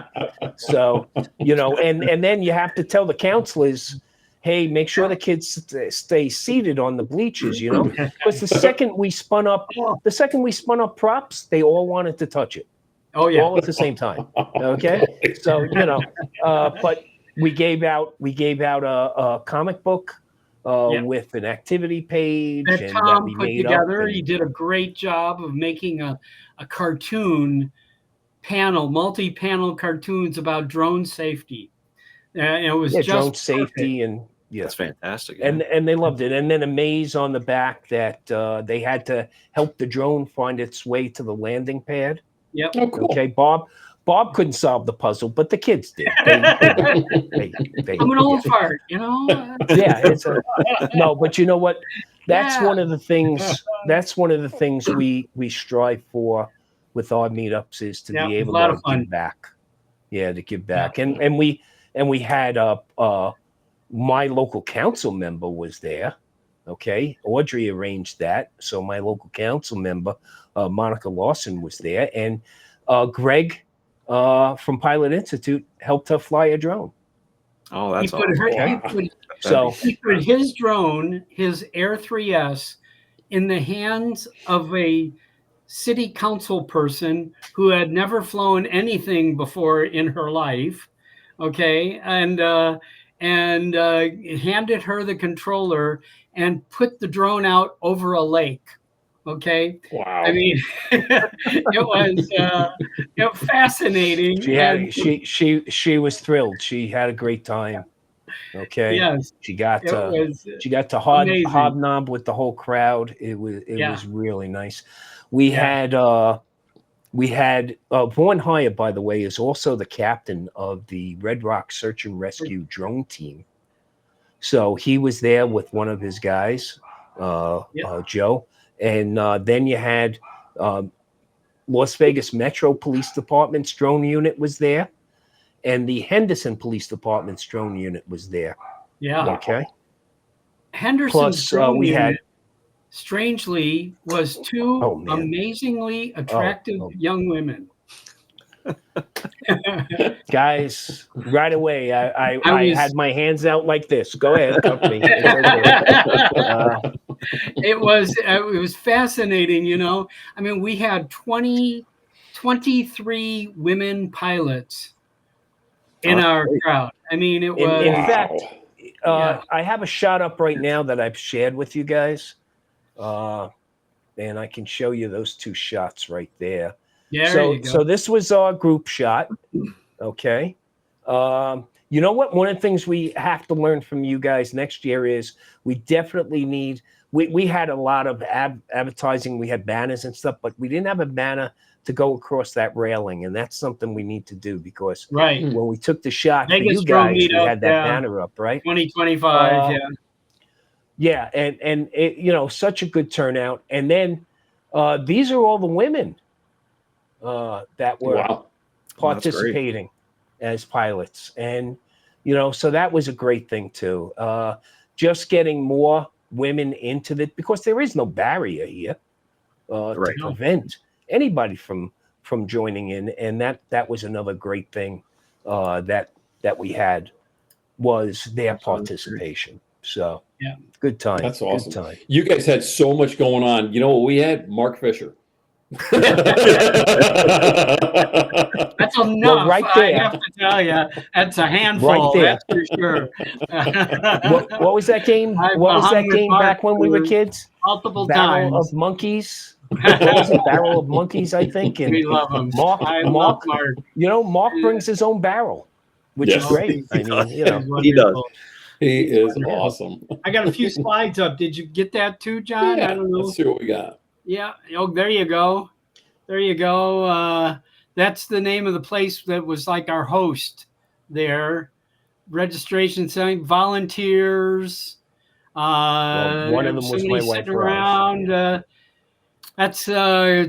[SPEAKER 5] so and then you have to tell the counselors, hey, make sure the kids stay seated on the bleachers. Because the second we spun up props, they all wanted to touch it.
[SPEAKER 4] Oh yeah,
[SPEAKER 5] all at the same time. Okay, so but we gave out a comic book. With an activity page
[SPEAKER 4] that Tom put together. He did a great job of making a cartoon panel, multi-panel cartoons about drone safety. It was just
[SPEAKER 5] drone safety, and
[SPEAKER 3] that's fantastic.
[SPEAKER 5] And they loved it. And then a maze on the back that they had to help the drone find its way to the landing pad.
[SPEAKER 4] Yep.
[SPEAKER 2] Oh, cool.
[SPEAKER 5] Okay, Bob couldn't solve the puzzle, but the kids did.
[SPEAKER 4] I'm an old fart,
[SPEAKER 5] Yeah, no, but you know what? That's one of the things. That's one of the things we strive for with our meetups is to be able to give back. Yeah, to give back, and we had my local council member was there. Okay, Audrey arranged that, so my local council member Monica Lawson was there, and Greg. From Pilot Institute helped her fly a drone.
[SPEAKER 3] Oh, that's awesome.
[SPEAKER 4] He put his drone, his Air 3S, in the hands of a city council person who had never flown anything before in her life. Okay, and handed her the controller and put the drone out over a lake. Okay.
[SPEAKER 2] Wow.
[SPEAKER 4] I mean, it was fascinating.
[SPEAKER 5] She was thrilled. She had a great time. Okay.
[SPEAKER 4] Yes.
[SPEAKER 5] She got to hobnob with the whole crowd. It was really nice. We had Vaughn Haya, by the way, is also the captain of the Red Rock Search and Rescue drone team. So he was there with one of his guys, Joe. And then you had Las Vegas Metro Police Department's drone unit was there, and the Henderson Police Department's drone unit was there.
[SPEAKER 4] Yeah.
[SPEAKER 5] Okay.
[SPEAKER 4] Henderson's drone unit strangely, was two
[SPEAKER 5] Oh, man.
[SPEAKER 4] amazingly attractive
[SPEAKER 5] oh.
[SPEAKER 4] young women.
[SPEAKER 5] Guys, right away, I
[SPEAKER 4] was-
[SPEAKER 5] had my hands out like this. Go ahead, help me. It's okay.
[SPEAKER 4] It was fascinating, you know. I mean, we had 23 women pilots in our crowd. I mean, it was.
[SPEAKER 5] In fact,
[SPEAKER 4] Yeah.
[SPEAKER 5] I have a shot up right now that I've shared with you guys, and I can show you those two shots right there.
[SPEAKER 4] There you go.
[SPEAKER 5] So this was our group shot. Okay. You know what? One of the things we have to learn from you guys next year is we definitely need. We had a lot of advertising. We had banners and stuff, but we didn't have a banner to go across that railing, and that's something we need to do because when we took the shot
[SPEAKER 4] Vegas
[SPEAKER 5] for you
[SPEAKER 4] Pro
[SPEAKER 5] guys, we
[SPEAKER 4] Meetup,
[SPEAKER 5] had that banner up, right?
[SPEAKER 4] 2025, yeah.
[SPEAKER 5] Yeah, and it, you know, such a good turnout. And then these are all the women that were participating as pilots, and you know, so that was a great thing too. Just getting more women into it because there is no barrier here to prevent anybody from joining in, and that was another great thing that we had was their participation. So
[SPEAKER 4] yeah,
[SPEAKER 5] good time.
[SPEAKER 2] That's awesome.
[SPEAKER 5] Good time.
[SPEAKER 2] You guys had so much going on. You know what we had? Mark Fisher.
[SPEAKER 4] That's enough.
[SPEAKER 5] Well, right there.
[SPEAKER 4] I have to tell you, that's a handful.
[SPEAKER 5] Right there.
[SPEAKER 4] That's for sure.
[SPEAKER 5] What was that game? What was that game back when we were kids?
[SPEAKER 4] Multiple
[SPEAKER 5] Battle
[SPEAKER 4] times.
[SPEAKER 5] of Monkeys. What was it? Barrel of Monkeys, I think. And
[SPEAKER 4] We love him.
[SPEAKER 5] Mark,
[SPEAKER 4] Love Mark.
[SPEAKER 5] You know, Mark brings his own barrel, which is great. I mean, you know,
[SPEAKER 3] He does.
[SPEAKER 2] He is awesome.
[SPEAKER 4] I got a few slides up. Did you get that too, John?
[SPEAKER 2] Yeah,
[SPEAKER 4] I don't know.
[SPEAKER 2] let's see what we got.
[SPEAKER 4] Yeah. Oh, there you go. There you go. That's the name of the place that was like our host there. Registration site, volunteers.
[SPEAKER 5] one of them was my wife.
[SPEAKER 4] Sitting around. That's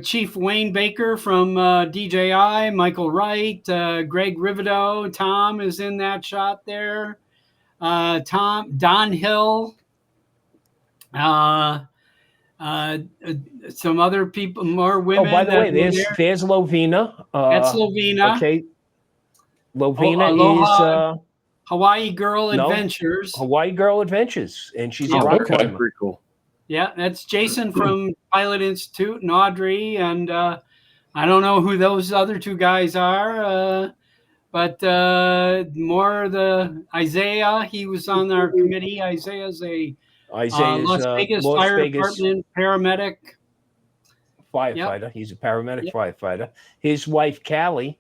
[SPEAKER 4] Chief Wayne Baker from DJI, Michael Wright, Greg Rivido. Tom is in that shot there. Don Hill. Some other people, more women.
[SPEAKER 5] Oh, by the way, there's Lovina.
[SPEAKER 4] That's Lovina.
[SPEAKER 5] Okay. Lovina is
[SPEAKER 4] Hawaii Girl Adventures.
[SPEAKER 5] Hawaii Girl Adventures, and she's a rock climber.
[SPEAKER 3] Pretty cool.
[SPEAKER 4] Yeah, that's Jason from Pilot Institute and Audrey, and I don't know who those other two guys are, but more the Isaiah. He was on our committee. Isaiah's a Las Vegas Fire Department paramedic.
[SPEAKER 5] Firefighter. Yep. He's a paramedic firefighter. His wife, Callie,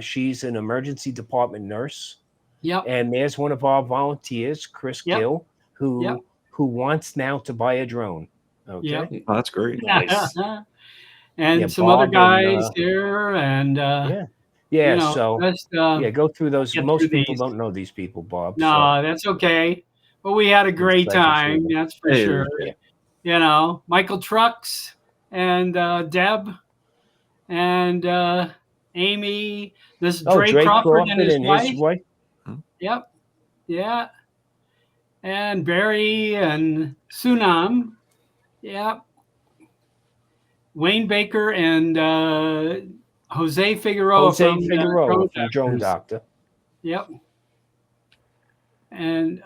[SPEAKER 5] she's an emergency department nurse.
[SPEAKER 4] Yep.
[SPEAKER 5] And there's one of our volunteers, Chris Gill, who wants now to buy a drone. Okay.
[SPEAKER 4] Yep.
[SPEAKER 3] Oh, that's great.
[SPEAKER 4] Nice. And some Bob other guys here, and
[SPEAKER 5] you know, so go through those. Most people don't know these people, Bob.
[SPEAKER 4] No, that's okay. But we had a great time, that's for sure. Yeah. You know, Michael Trucks and Deb and Amy. This Drake Crawford and his wife. Yep. Yeah. And Barry and Sunam. Yep. Wayne Baker and Jose Figueroa from
[SPEAKER 5] Drone Doctor.
[SPEAKER 4] Yep. And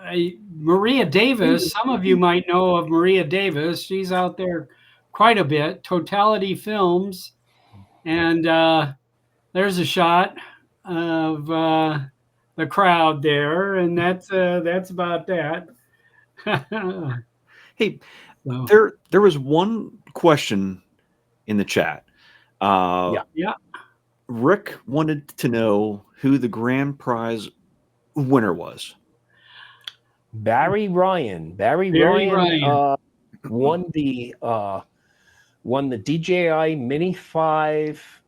[SPEAKER 4] Maria Davis, some of you might know of Maria Davis. She's out there quite a bit. Totality Films. And there's a shot of the crowd there. And that's about that.
[SPEAKER 3] Hey, there was one question in the chat. Rick wanted to know who the grand prize winner was.
[SPEAKER 5] Barry Ryan. Barry Ryan won the DJI Mini 5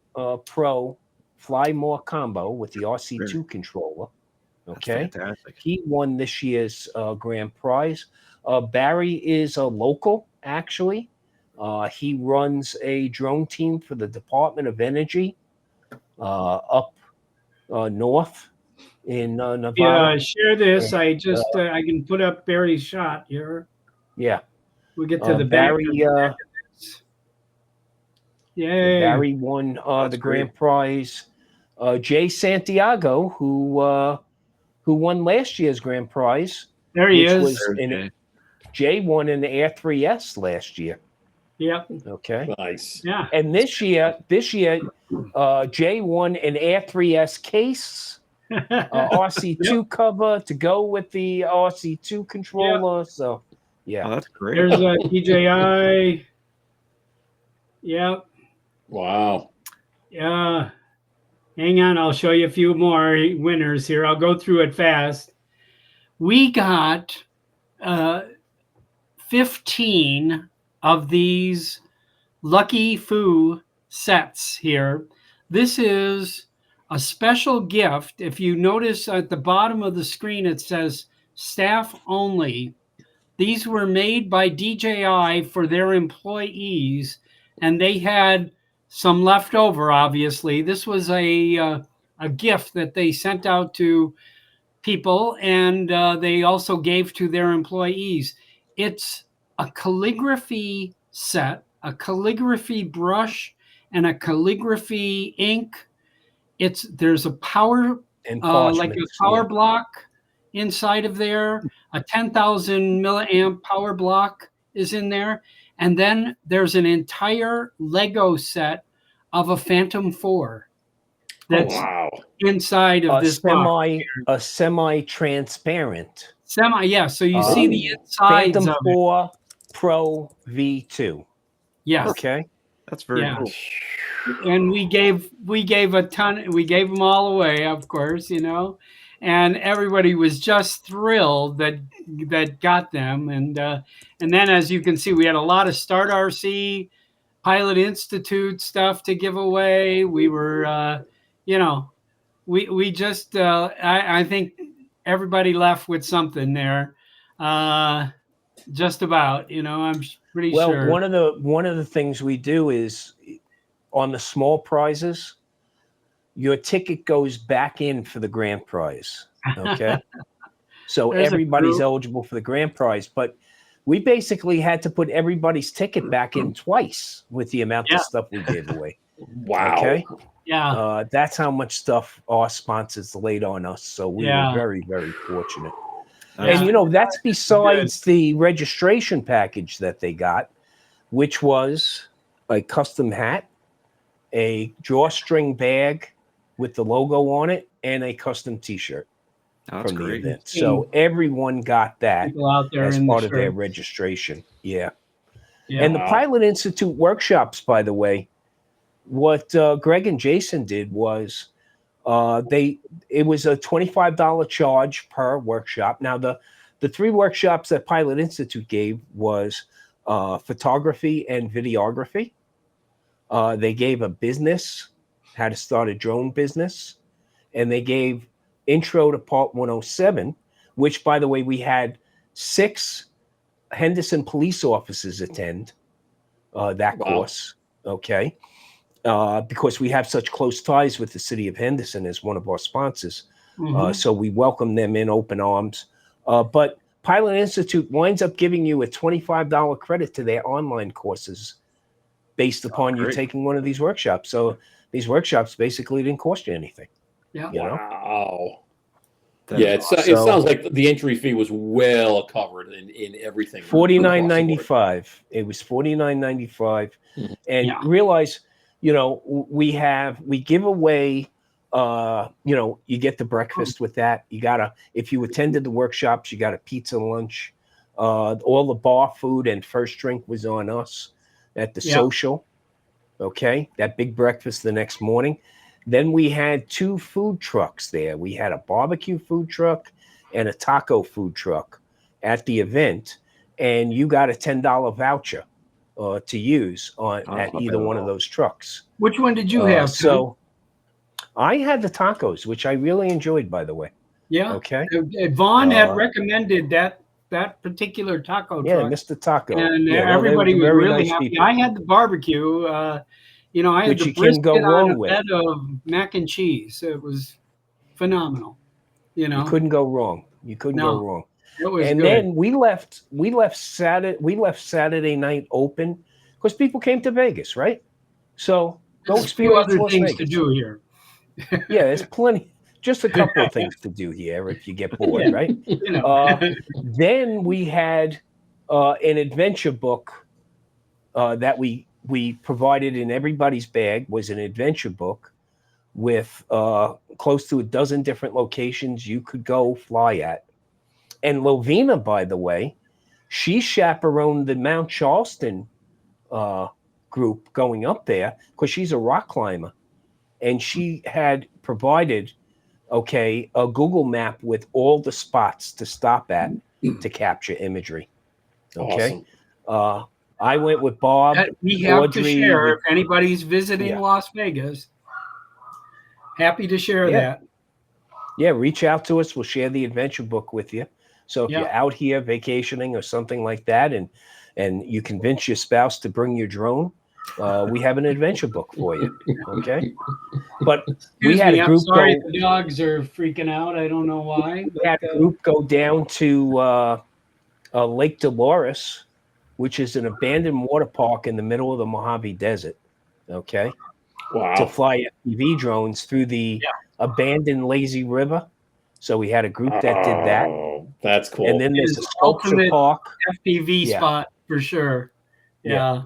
[SPEAKER 5] Pro Fly More combo with the RC2 controller. Okay, he won this year's grand prize. Barry is a local, actually. He runs a drone team for the Department of Energy up north in Nevada.
[SPEAKER 4] Yeah, share this. I can put up Barry's shot here.
[SPEAKER 5] Yeah.
[SPEAKER 4] We'll get to the
[SPEAKER 5] Barry.
[SPEAKER 4] Yay!
[SPEAKER 5] Barry won the grand prize. Jay Santiago, who won last year's grand prize,
[SPEAKER 4] There he
[SPEAKER 5] which
[SPEAKER 4] is.
[SPEAKER 5] was Jay won an Air 3S last year.
[SPEAKER 4] Yep.
[SPEAKER 5] Okay.
[SPEAKER 2] Nice.
[SPEAKER 4] Yeah.
[SPEAKER 5] And this year, Jay won an Air 3S case, RC2 cover to go with the RC2 controller. So, yeah.
[SPEAKER 3] Oh, that's great.
[SPEAKER 4] There's DJI. Yep.
[SPEAKER 2] Wow.
[SPEAKER 4] Yeah. Hang on, I'll show you a few more winners here. I'll go through it fast. We got 15 of these Lucky Foo sets here. This is a special gift. If you notice at the bottom of the screen, it says staff only. These were made by DJI for their employees, and they had some left over, obviously. This was a gift that they sent out to people, and they also gave to their employees. It's a calligraphy set, a calligraphy brush, and a calligraphy ink. There's a power, like a power block inside of there. A 10,000 milliamp power block is in there. And then there's an entire Lego set of a Phantom 4 that's inside of this box.
[SPEAKER 5] A semi-transparent.
[SPEAKER 4] Yeah. So you see the inside
[SPEAKER 5] Phantom 4 Pro V2.
[SPEAKER 4] Yes.
[SPEAKER 5] Okay.
[SPEAKER 3] That's very cool.
[SPEAKER 4] And we gave a ton. We gave them all away, of course, and everybody was just thrilled that got them. And then, as you can see, we had a lot of Start RC, Pilot Institute stuff to give away. We were, we just, I think everybody left with something there, just about. I'm pretty sure.
[SPEAKER 5] Well, one of the things we do is on the small prizes, your ticket goes back in for the grand prize. Okay. So everybody's eligible for the grand prize, but we basically had to put everybody's ticket back in twice with the amount of stuff we gave away.
[SPEAKER 2] Wow.
[SPEAKER 5] Okay.
[SPEAKER 4] Yeah.
[SPEAKER 5] That's how much stuff our sponsors laid on us. So we were very, very fortunate. And that's besides the registration package that they got, which was a custom hat, a drawstring bag with the logo on it, and a custom T-shirt from the event. So everyone got that as part of their registration. Yeah. And the Pilot Institute workshops, by the way, what Greg and Jason did was it was a $25 charge per workshop. Now the three workshops that Pilot Institute gave was photography and videography. They gave a business, how to start a drone business, and they gave intro to Part 107, which, by the way, we had 6 Henderson police officers attend that course. Okay. Because we have such close ties with the city of Henderson as one of our sponsors. So we welcome them in open arms. But Pilot Institute winds up giving you a $25 credit to their online courses based upon you taking one of these workshops. So these workshops basically didn't cost you anything.
[SPEAKER 4] Yeah.
[SPEAKER 2] Wow. It sounds like the entry fee was well covered in everything.
[SPEAKER 5] $49.95. It was $49.95. And realize, we give away, you get the breakfast with that. If you attended the workshops, you got a pizza lunch. All the bar food and first drink was on us at the social. Okay. That big breakfast the next morning. Then we had 2 food trucks there. We had a barbecue food truck and a taco food truck at the event. And you got a $10 voucher to use at either one of those trucks.
[SPEAKER 4] Which one did you have?
[SPEAKER 5] So I had the tacos, which I really enjoyed, by the way.
[SPEAKER 4] Yeah.
[SPEAKER 5] Okay.
[SPEAKER 4] Vaughn had recommended that particular taco truck.
[SPEAKER 5] Yeah, Mr. Taco.
[SPEAKER 4] And everybody was really nice happy. People. I had the barbecue. I had the brisket on a bed of mac and cheese. It was phenomenal.
[SPEAKER 5] You couldn't go wrong. You couldn't go wrong.
[SPEAKER 4] It was
[SPEAKER 5] And
[SPEAKER 4] good.
[SPEAKER 5] then we left Saturday night open because people came to Vegas, right? So go
[SPEAKER 4] There's a few
[SPEAKER 5] experience
[SPEAKER 4] other
[SPEAKER 5] Las
[SPEAKER 4] things
[SPEAKER 5] Vegas.
[SPEAKER 4] to do here.
[SPEAKER 5] Yeah, there's plenty. Just a couple of things to do here if you get bored,
[SPEAKER 4] Yeah.
[SPEAKER 5] right?
[SPEAKER 4] You know.
[SPEAKER 5] Then we had an adventure book that we provided in everybody's bag was an adventure book with close to a dozen different locations you could go fly at. And Lovina, by the way, she chaperoned the Mount Charleston group going up there because she's a rock climber. And she had provided, a Google map with all the spots to stop at to capture imagery. Okay.
[SPEAKER 2] Awesome.
[SPEAKER 5] I went with Bob.
[SPEAKER 4] That we have
[SPEAKER 5] Audrey,
[SPEAKER 4] to share if anybody's visiting
[SPEAKER 5] Yeah.
[SPEAKER 4] Las Vegas. Happy to share
[SPEAKER 5] Yeah.
[SPEAKER 4] that.
[SPEAKER 5] Yeah, reach out to us. We'll share the adventure book with you. So if
[SPEAKER 4] Yeah.
[SPEAKER 5] you're out here vacationing or something like that, and you convince your spouse to bring your drone, we have an adventure book for you. Okay. But we
[SPEAKER 4] Excuse
[SPEAKER 5] had
[SPEAKER 4] me,
[SPEAKER 5] a
[SPEAKER 4] I'm
[SPEAKER 5] group
[SPEAKER 4] sorry
[SPEAKER 5] go.
[SPEAKER 4] the dogs are freaking out. I don't know why.
[SPEAKER 5] We had a group go down to Lake Dolores, which is an abandoned water park in the middle of the Mojave Desert. Okay.
[SPEAKER 2] Wow.
[SPEAKER 5] To fly FPV drones through the abandoned lazy river. So we had a group that did that.
[SPEAKER 2] Oh, that's cool.
[SPEAKER 5] And then
[SPEAKER 4] It
[SPEAKER 5] there's
[SPEAKER 4] is
[SPEAKER 5] a sculpture
[SPEAKER 4] ultimate
[SPEAKER 5] park.
[SPEAKER 4] FPV
[SPEAKER 5] Yeah.
[SPEAKER 4] spot for sure. Yeah.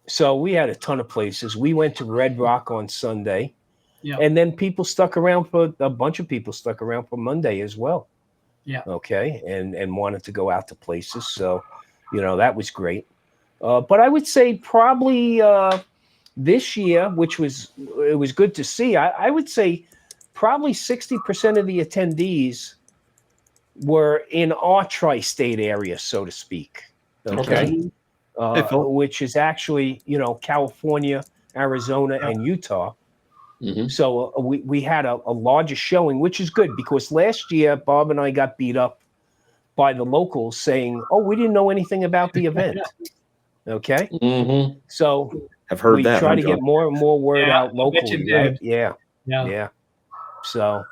[SPEAKER 5] So we had a ton of places. We went to Red Rock on Sunday.
[SPEAKER 4] Yeah.
[SPEAKER 5] And then people stuck around for a bunch of people stuck around for Monday as well.
[SPEAKER 4] Yeah.
[SPEAKER 5] Okay. And wanted to go out to places. So, that was great. But I would say probably this year, it was good to see. I would say probably 60% of the attendees were in our tri-state area, so to speak.
[SPEAKER 2] Okay.
[SPEAKER 5] Which is actually, California, Arizona, and Utah.
[SPEAKER 2] Mhm.
[SPEAKER 5] So we had a larger showing, which is good because last year Bob and I got beat up by the locals saying, "Oh, we didn't know anything about the event." Okay.
[SPEAKER 2] Mhm.
[SPEAKER 5] So
[SPEAKER 3] I've heard
[SPEAKER 5] we
[SPEAKER 3] that.
[SPEAKER 5] try
[SPEAKER 3] huh,
[SPEAKER 5] to
[SPEAKER 3] John?
[SPEAKER 5] get more and more word
[SPEAKER 4] Yeah,
[SPEAKER 5] out
[SPEAKER 4] I bet you
[SPEAKER 5] locally,
[SPEAKER 4] did.
[SPEAKER 5] right? Yeah.
[SPEAKER 4] Yeah.
[SPEAKER 5] So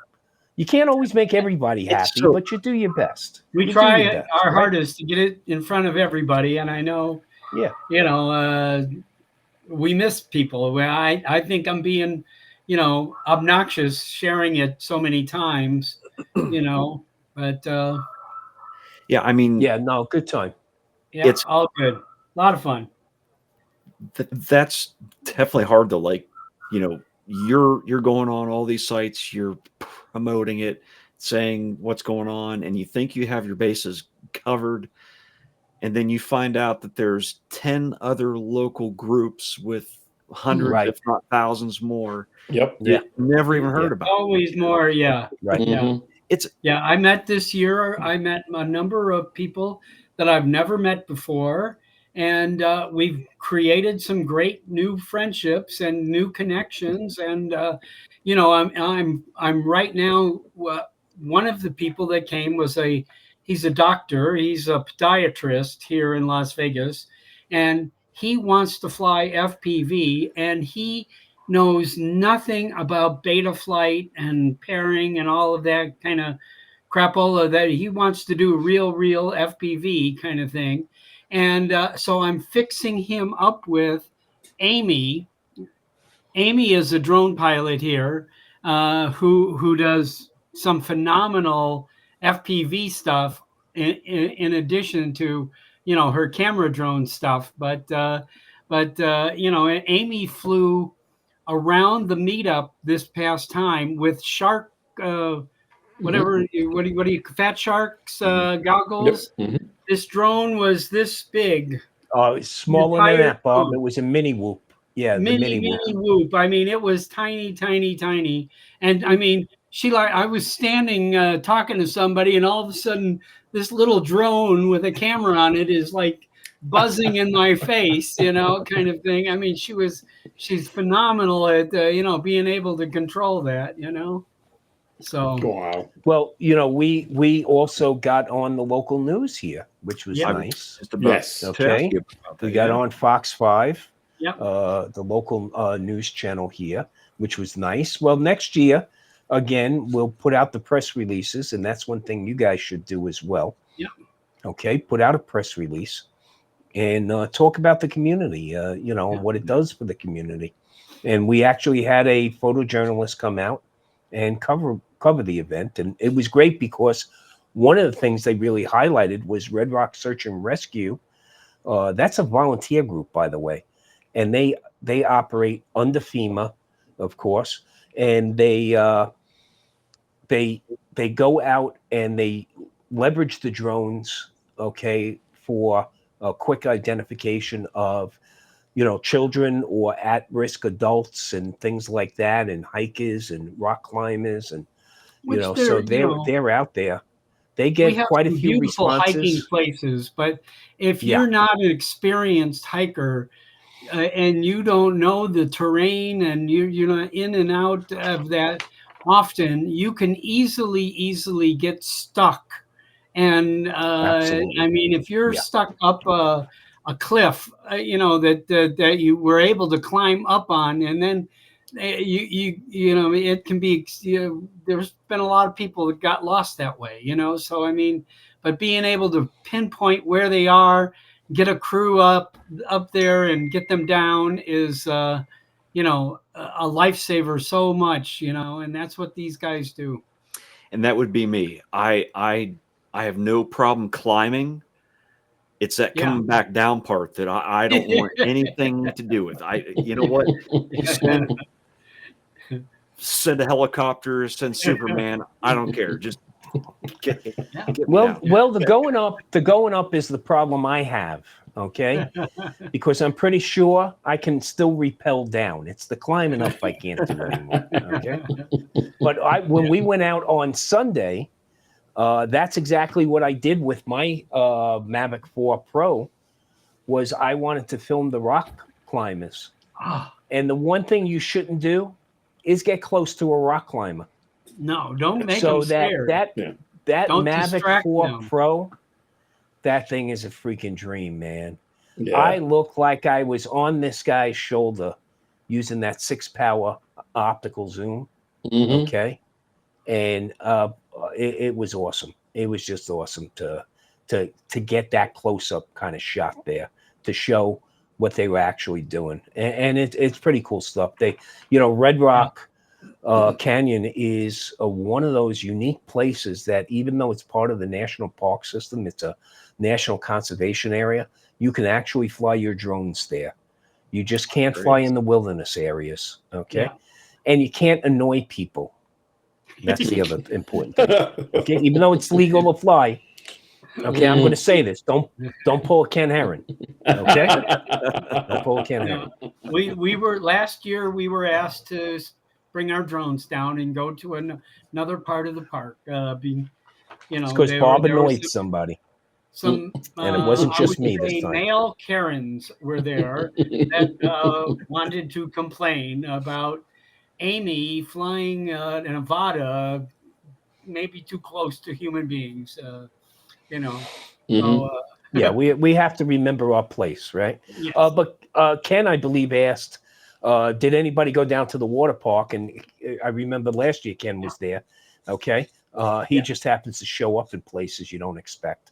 [SPEAKER 5] you can't always make everybody happy,
[SPEAKER 3] so-
[SPEAKER 5] but you do your best.
[SPEAKER 4] We
[SPEAKER 5] You do
[SPEAKER 4] try
[SPEAKER 5] your best,
[SPEAKER 4] our
[SPEAKER 5] right?
[SPEAKER 4] hardest to get it in front of everybody. And I know,
[SPEAKER 5] Yeah.
[SPEAKER 4] we miss people. I think I'm being, obnoxious sharing it so many times, but
[SPEAKER 3] Yeah, I mean,
[SPEAKER 5] Yeah, no, good time.
[SPEAKER 4] yeah,
[SPEAKER 3] It's-
[SPEAKER 4] all good. A lot of fun.
[SPEAKER 3] that's definitely hard to you're going on all these sites, you're promoting it, saying what's going on, and you think you have your bases covered, and then you find out that there's 10 other local groups with hundreds,
[SPEAKER 5] Right.
[SPEAKER 3] if not thousands more.
[SPEAKER 2] Yep.
[SPEAKER 5] Yeah.
[SPEAKER 3] that you never even heard about.
[SPEAKER 4] Always more. Yeah.
[SPEAKER 5] Right.
[SPEAKER 4] Yeah.
[SPEAKER 2] Mhm.
[SPEAKER 4] Yeah. I met a number of people that I've never met before. And we've created some great new friendships and new connections. And I'm right now. One of the people that came was he's a doctor. He's a podiatrist here in Las Vegas, and he wants to fly FPV, and he knows nothing about beta flight and pairing and all of that kind of crapola. That he wants to do real FPV kind of thing. And so I'm fixing him up with Amy. Amy is a drone pilot here who does some phenomenal FPV stuff in addition to her camera drone stuff. But Amy flew around the meetup this past time with shark. Whatever, what do you Fat Sharks goggles?
[SPEAKER 2] Yep. Mhm.
[SPEAKER 4] This drone was this big.
[SPEAKER 5] It's smaller than that, Bob. It was a mini whoop. Yeah, the mini whoop.
[SPEAKER 4] Whoop. I mean, it was tiny. And I mean, I was standing talking to somebody, and all of a sudden, this little drone with a camera on it is like buzzing in my face, kind of thing. I mean, she's phenomenal at being able to control that, So
[SPEAKER 2] Wow.
[SPEAKER 5] Well, we also got on the local news here, which was
[SPEAKER 4] Yeah.
[SPEAKER 5] nice.
[SPEAKER 3] Just about
[SPEAKER 2] Yes.
[SPEAKER 3] to
[SPEAKER 5] Okay.
[SPEAKER 3] ask you about that,
[SPEAKER 5] We got
[SPEAKER 3] yeah.
[SPEAKER 5] on Fox 5,
[SPEAKER 4] Yep.
[SPEAKER 5] the local news channel here, which was nice. Well, next year, again, we'll put out the press releases, and that's one thing you guys should do as well.
[SPEAKER 4] Yeah.
[SPEAKER 5] Okay, put out a press release and talk about the community, what it does for the community. And we actually had a photojournalist come out and cover the event. And it was great because one of the things they really highlighted was Red Rock Search and Rescue. That's a volunteer group, by the way. And they operate under FEMA, of course. And they go out and they leverage the drones, okay, for a quick identification of, children or at-risk adults and things like that, and hikers and rock climbers, and so they're out there. They
[SPEAKER 4] we
[SPEAKER 5] get
[SPEAKER 4] have
[SPEAKER 5] quite a
[SPEAKER 4] some
[SPEAKER 5] few
[SPEAKER 4] beautiful hiking
[SPEAKER 5] responses.
[SPEAKER 4] places, but if
[SPEAKER 5] Yeah.
[SPEAKER 4] you're not an experienced hiker and you don't know the terrain and you're not in and out of that often, you can easily get stuck. And
[SPEAKER 5] Absolutely.
[SPEAKER 4] I mean, if you're
[SPEAKER 5] Yeah.
[SPEAKER 4] stuck up a cliff, that you were able to climb up on, and then it can be, there's been a lot of people that got lost that way, so I mean, but being able to pinpoint where they are, get a crew up there and get them down is a lifesaver so much, and that's what these guys do.
[SPEAKER 3] And that would be me. I have no problem climbing. It's that coming back down part that I don't want anything to do with. You know what? Send a helicopter, send Superman. I don't care. Just get me down.
[SPEAKER 5] Well, the going up is the problem I have. Okay, because I'm pretty sure I can still rappel down. It's the climbing up I can't do anymore. Okay, but when we went out on Sunday, that's exactly what I did with my Mavic 4 Pro. Was I wanted to film the rock climbers, and the one thing you shouldn't do is get close to a rock climber.
[SPEAKER 4] No, don't make them scared.
[SPEAKER 5] That
[SPEAKER 4] Don't
[SPEAKER 5] Mavic 4
[SPEAKER 4] them.
[SPEAKER 5] Pro, that thing is a freaking dream, man.
[SPEAKER 2] Yeah.
[SPEAKER 5] I looked like I was on this guy's shoulder using that 6-power optical zoom.
[SPEAKER 2] Mhm.
[SPEAKER 5] Okay. And it was awesome. It was just awesome to get that close-up kind of shot there to show what they were actually doing. And it's pretty cool stuff. Red Rock Canyon is one of those unique places that, even though it's part of the national park system, it's a national conservation area, you can actually fly your drones there. You just can't fly in the wilderness areas, okay?
[SPEAKER 4] Yeah.
[SPEAKER 5] And you can't annoy people. That's the other important thing. Okay, even though it's legal to fly, okay, I'm going to say this: don't pull a Ken Herron. Okay, don't pull a Ken Herron.
[SPEAKER 4] We were last year. We were asked to bring our drones down and go to another part of the park.
[SPEAKER 5] It's because Bob annoyed somebody.
[SPEAKER 4] And
[SPEAKER 5] it wasn't just me this time.
[SPEAKER 4] Male Karens were there that wanted to complain about Amy flying in Nevada, maybe too close to human beings. So,
[SPEAKER 5] yeah, we have to remember our place, right?
[SPEAKER 4] Yes.
[SPEAKER 5] But Ken, I believe, asked, did anybody go down to the water park? And I remember last year Ken was there. Okay, he just happens to show up in places you don't expect.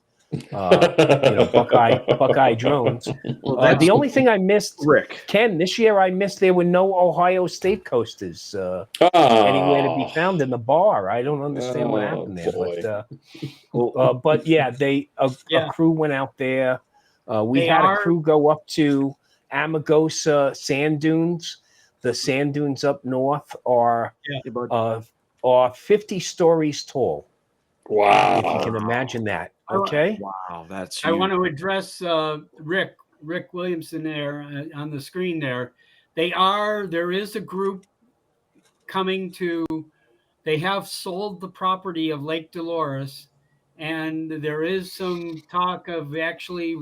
[SPEAKER 5] Buckeye drones. The only thing I missed,
[SPEAKER 3] Rick,
[SPEAKER 5] Ken, this year I missed there were no Ohio State coasters anywhere to be found in the bar. I don't understand what happened there, but yeah, a crew went out there. We had a crew go up to Amargosa sand dunes. The sand dunes up north are 50 stories tall.
[SPEAKER 2] Wow.
[SPEAKER 5] If you can imagine that. Okay.
[SPEAKER 3] Wow, that's huge.
[SPEAKER 4] I want to address Rick Williamson there on the screen there. There is a group coming to, they have sold the property of Lake Dolores, and there is some talk of actually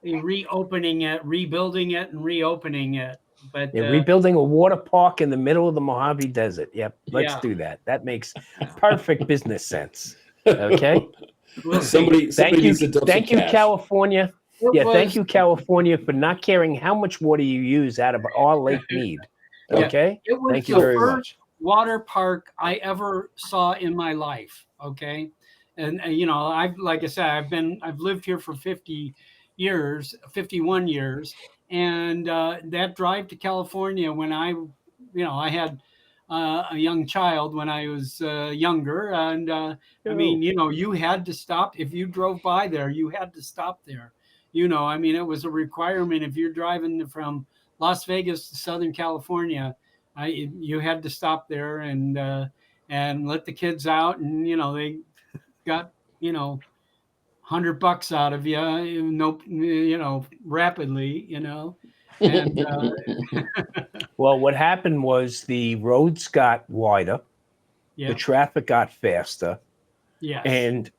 [SPEAKER 4] reopening it, rebuilding it, and reopening it. But
[SPEAKER 5] rebuilding a water park in the middle of the Mojave Desert. Yep, let's do that. That makes perfect business sense. Okay.
[SPEAKER 2] Thank you,
[SPEAKER 5] California. Thank you, California, for not caring how much water you use out of our Lake Mead. Okay.
[SPEAKER 4] It was
[SPEAKER 5] Thank you very much.
[SPEAKER 4] Water park I ever saw in my life. Okay. and you know, like I said, I've lived here for 50 years, 51 years, and that drive to California when I had a young child when I was younger, and I mean, you know, you had to stop if you drove by there. You had to stop there. You know, I mean, it was a requirement if you're driving from Las Vegas to Southern California. You had to stop there and let the kids out, and you know they got $100 out of you, no, rapidly, and
[SPEAKER 5] Well, what happened was the roads got wider, the
[SPEAKER 4] yeah,
[SPEAKER 5] traffic got faster,
[SPEAKER 4] yes,
[SPEAKER 5] and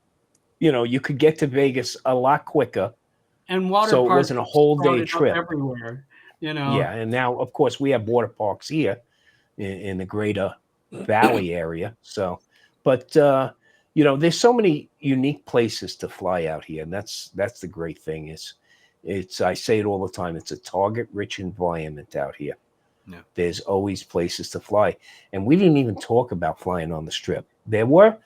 [SPEAKER 5] you could get to Vegas a lot quicker.
[SPEAKER 4] and water
[SPEAKER 5] So it
[SPEAKER 4] parks
[SPEAKER 5] wasn't a whole day
[SPEAKER 4] sprouted up
[SPEAKER 5] trip.
[SPEAKER 4] everywhere,
[SPEAKER 5] Yeah, and now of course we have water parks here in the greater valley area. So, but there's so many unique places to fly out here, and that's the great thing is, I say it all the time. It's a target-rich environment out here.
[SPEAKER 3] Yeah.
[SPEAKER 5] There's always places to fly, and we didn't even talk about flying on the Strip. There were,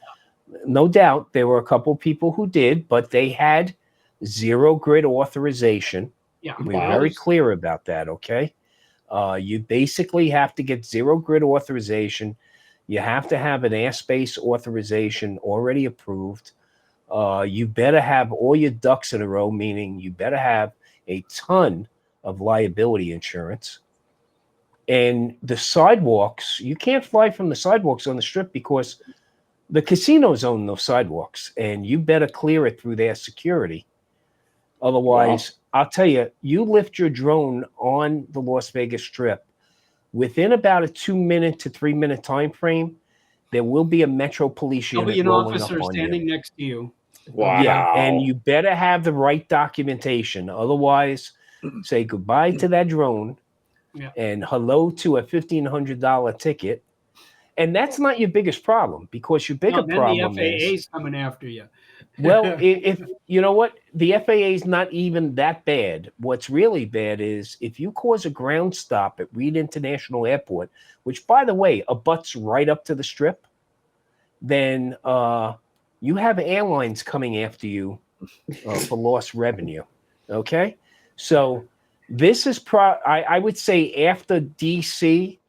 [SPEAKER 5] no doubt, there were a couple people who did, but they had zero grid authorization.
[SPEAKER 4] Yeah,
[SPEAKER 5] We're very clear about that. Okay. You basically have to get zero grid authorization. You have to have an airspace authorization already approved. You better have all your ducks in a row, meaning you better have a ton of liability insurance. And the sidewalks, you can't fly from the sidewalks on the Strip because the casinos own those sidewalks, and you better clear it through their security. Otherwise, I'll tell you, you lift your drone on the Las Vegas Strip, within about a 2-minute to 3-minute time frame, there will be a Metro Police
[SPEAKER 4] there'll
[SPEAKER 5] unit
[SPEAKER 4] be an
[SPEAKER 5] rolling up
[SPEAKER 4] officer
[SPEAKER 5] on
[SPEAKER 4] standing
[SPEAKER 5] you.
[SPEAKER 4] next to you.
[SPEAKER 2] Wow.
[SPEAKER 5] Yeah, and you better have the right documentation. Otherwise, say goodbye to that drone and hello to a $1,500 ticket. And that's not your biggest problem, because your bigger
[SPEAKER 4] No, then
[SPEAKER 5] problem
[SPEAKER 4] the FAA
[SPEAKER 5] is,
[SPEAKER 4] is coming after you.
[SPEAKER 5] well, if you know what, the FAA is not even that bad. What's really bad is if you cause a ground stop at Reed International Airport, which, by the way, abuts right up to the Strip, then you have airlines coming after you for lost revenue. Okay, so this is I would say after DC,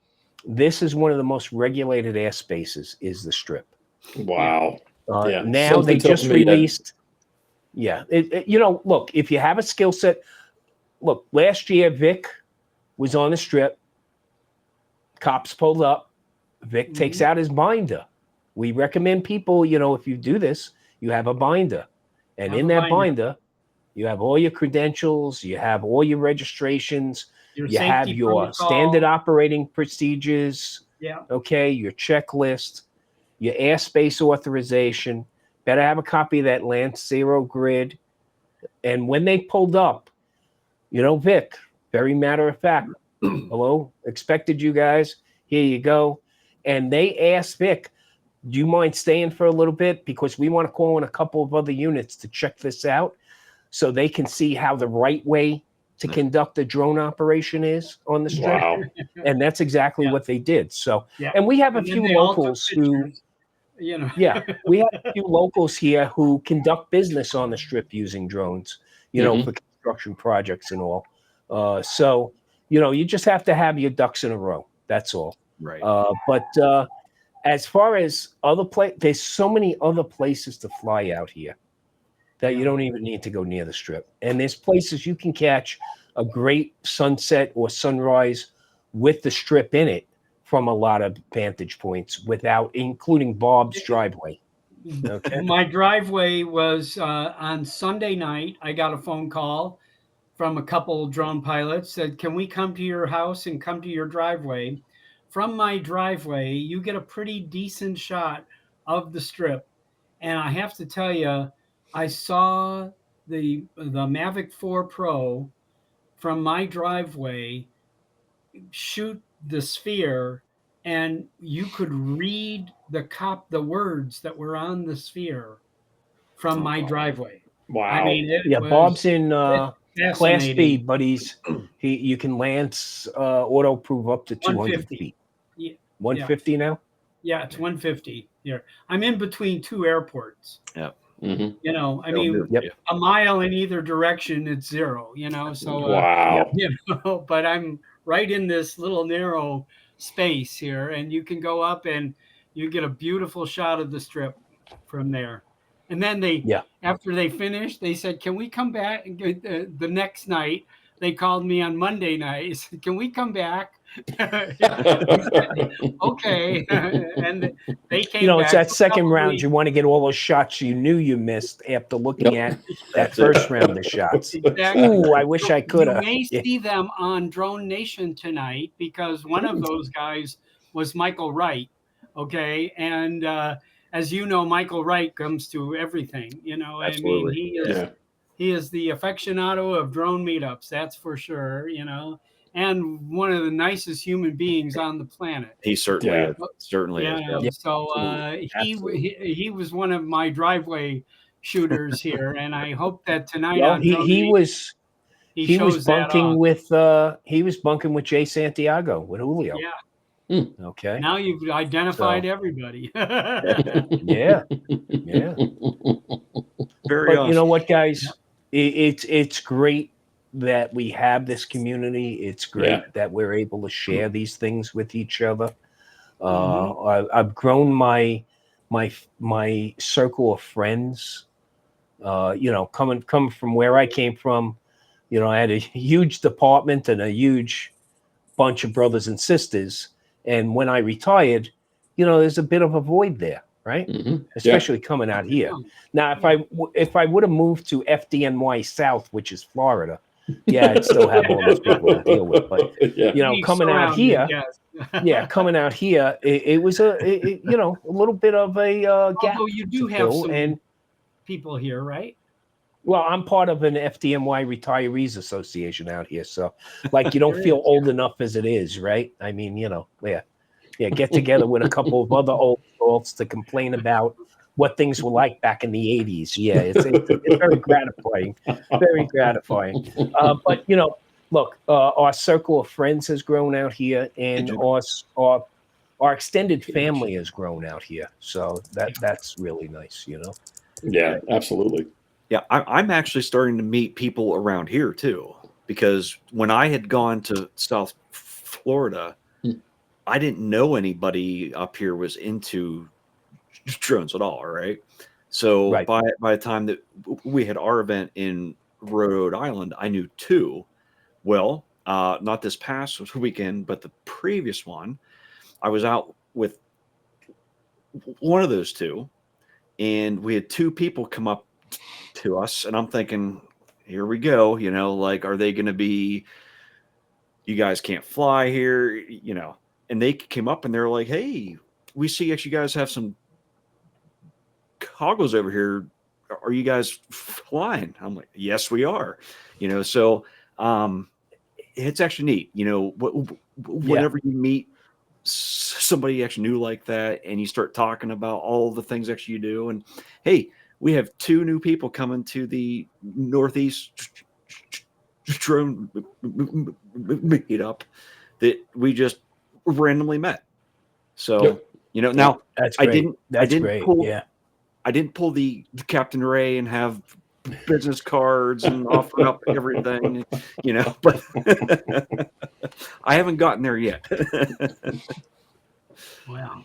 [SPEAKER 5] this is one of the most regulated airspaces, is the Strip.
[SPEAKER 2] Wow. Yeah.
[SPEAKER 5] Now
[SPEAKER 2] Something
[SPEAKER 5] they
[SPEAKER 2] tells
[SPEAKER 5] just
[SPEAKER 2] me that-
[SPEAKER 5] released. Yeah, look, if you have a skill set, look, last year Vic was on the Strip. Cops pulled up. Vic takes out his binder. We recommend people, if you do this, you have a binder. And in that binder, you have all your credentials, you have all your registrations, you have your standard operating procedures, okay, your checklist, your airspace authorization. Better have a copy of that Lance Zero Grid. And when they pulled up, Vic, very matter of fact, hello, expected you guys, here you go. And they asked Vic, do you mind staying for a little bit? Because we want to call in a couple of other units to check this out so they can see how the right way to conduct a drone operation is on the Strip.
[SPEAKER 2] Wow.
[SPEAKER 5] And that's exactly what they did. So, and we have a few locals who, we have a few locals here who conduct business on the Strip using drones, for construction projects and all. So, you just have to have your ducks in a row. That's all.
[SPEAKER 3] Right.
[SPEAKER 5] But as far as other there's so many other places to fly out here that you don't even need to go near the Strip. And there's places you can catch a great sunset or sunrise with the Strip in it from a lot of vantage points, without including Bob's driveway. Okay.
[SPEAKER 4] My driveway was on Sunday night. I got a phone call from a couple drone pilots, said, can we come to your house and come to your driveway? From my driveway, you get a pretty decent shot of the Strip. And I have to tell you, I saw the Mavic 4 Pro from my driveway shoot the sphere, and you could read the words that were on the sphere from my driveway.
[SPEAKER 2] Wow.
[SPEAKER 4] I mean,
[SPEAKER 5] Bob's in Class B, but you can Lance auto prove up to 200 feet. 150 now?
[SPEAKER 4] Yeah, it's 150 here. I'm in between two airports.
[SPEAKER 3] Yeah.
[SPEAKER 2] Mhm.
[SPEAKER 4] You know, I mean,
[SPEAKER 5] Yep.
[SPEAKER 4] a mile in either direction, it's zero. You know, so
[SPEAKER 2] Wow.
[SPEAKER 4] you know, but I'm right in this little narrow space here, and you can go up and you get a beautiful shot of the strip from there. And then
[SPEAKER 5] Yeah.
[SPEAKER 4] after they finished, they said, "Can we come back?" The next night, they called me on Monday night. Said, "Can we come back?" Okay, and they came
[SPEAKER 5] You know, it's
[SPEAKER 4] back.
[SPEAKER 5] that
[SPEAKER 4] So
[SPEAKER 5] second round.
[SPEAKER 4] probably-
[SPEAKER 5] You want to get all those shots you knew you missed after looking
[SPEAKER 2] Yep.
[SPEAKER 5] at that first round of shots.
[SPEAKER 4] Exactly.
[SPEAKER 5] Ooh, I wish I could
[SPEAKER 4] You
[SPEAKER 5] have.
[SPEAKER 4] may
[SPEAKER 5] Yeah.
[SPEAKER 4] see them on Drone Nation tonight because one of those guys was Michael Wright. Okay, and as you know, Michael Wright comes to everything. You know, I mean,
[SPEAKER 3] Absolutely.
[SPEAKER 2] Yeah.
[SPEAKER 4] he is the aficionado of drone meetups. That's for sure. You know, and one of the nicest human beings on the planet.
[SPEAKER 3] He certainly
[SPEAKER 2] Yeah.
[SPEAKER 3] is. Certainly is.
[SPEAKER 4] Yeah.
[SPEAKER 3] Yep.
[SPEAKER 4] So he was one of my driveway shooters here, and I hope that tonight
[SPEAKER 5] Well,
[SPEAKER 4] on
[SPEAKER 5] he
[SPEAKER 4] Drone Nation,
[SPEAKER 5] was
[SPEAKER 4] he
[SPEAKER 5] he was
[SPEAKER 4] shows that
[SPEAKER 5] bunking
[SPEAKER 4] off.
[SPEAKER 5] with Jay Santiago with Julio.
[SPEAKER 4] Yeah.
[SPEAKER 5] Okay.
[SPEAKER 4] Now you've identified
[SPEAKER 5] So-
[SPEAKER 4] everybody.
[SPEAKER 5] Yeah. Yeah.
[SPEAKER 3] Very
[SPEAKER 5] But
[SPEAKER 3] awesome.
[SPEAKER 5] you know what, guys? It's great that we have this community. It's great
[SPEAKER 2] Yeah.
[SPEAKER 5] that we're able to share these things with each other.
[SPEAKER 4] Mhm.
[SPEAKER 5] I've grown my circle of friends. You know, coming from where I came from, you know, I had a huge department and a huge bunch of brothers and sisters. And when I retired, you know, there's a bit of a void there, right?
[SPEAKER 2] Mhm. Yeah.
[SPEAKER 5] Especially coming out here. Now, if I would have moved to FDNY South, which is Florida, yeah, I'd still have all those people to deal with. But
[SPEAKER 2] Yeah.
[SPEAKER 5] you know,
[SPEAKER 4] Be
[SPEAKER 5] coming out
[SPEAKER 4] surrounded,
[SPEAKER 5] here,
[SPEAKER 4] yes.
[SPEAKER 5] yeah, coming out here, it was you know, a little bit of a gap
[SPEAKER 4] Although you do
[SPEAKER 5] to
[SPEAKER 4] have
[SPEAKER 5] fill.
[SPEAKER 4] some
[SPEAKER 5] And
[SPEAKER 4] people here, right?
[SPEAKER 5] well, I'm part of an FDNY Retirees Association out here, so like you don't
[SPEAKER 4] There
[SPEAKER 5] feel
[SPEAKER 4] is,
[SPEAKER 5] old enough as it is, right? I mean, you know, yeah, get together with a couple of other old adults to complain about what things were like back in the 80s. Yeah, it's very gratifying, very gratifying. But you know, look, our circle of friends has grown out here, and our extended family has grown out here. So that's really nice, you know.
[SPEAKER 2] Yeah, absolutely.
[SPEAKER 3] Yeah, I'm actually starting to meet people around here too, because when I had gone to South Florida, I didn't know anybody up here was into drones at all, right? So
[SPEAKER 5] Right.
[SPEAKER 3] by the time that we had our event in Rhode Island, I knew two. Well, not this past weekend, but the previous one, I was out with one of those two, and we had two people come up to us, and I'm thinking, here we go, you know, like, are they going to be, you guys can't fly here, you know? And they came up and they're like, hey, we see you guys have some goggles over here. Are you guys flying? I'm like, yes, we are, you know? So it's actually neat, you know, whenever you meet somebody actually new like that, and you start talking about all the things actually you do, and hey, we have two new people coming to the Northeast drone meetup that we just randomly met. So
[SPEAKER 2] Yep.
[SPEAKER 3] you know, now
[SPEAKER 5] That's
[SPEAKER 3] I
[SPEAKER 5] great.
[SPEAKER 3] didn't
[SPEAKER 5] Great.
[SPEAKER 3] pull
[SPEAKER 5] Yeah.
[SPEAKER 3] I didn't pull the Captain Ray and have business cards and offer up everything, you know, but I haven't gotten there yet.
[SPEAKER 4] Wow.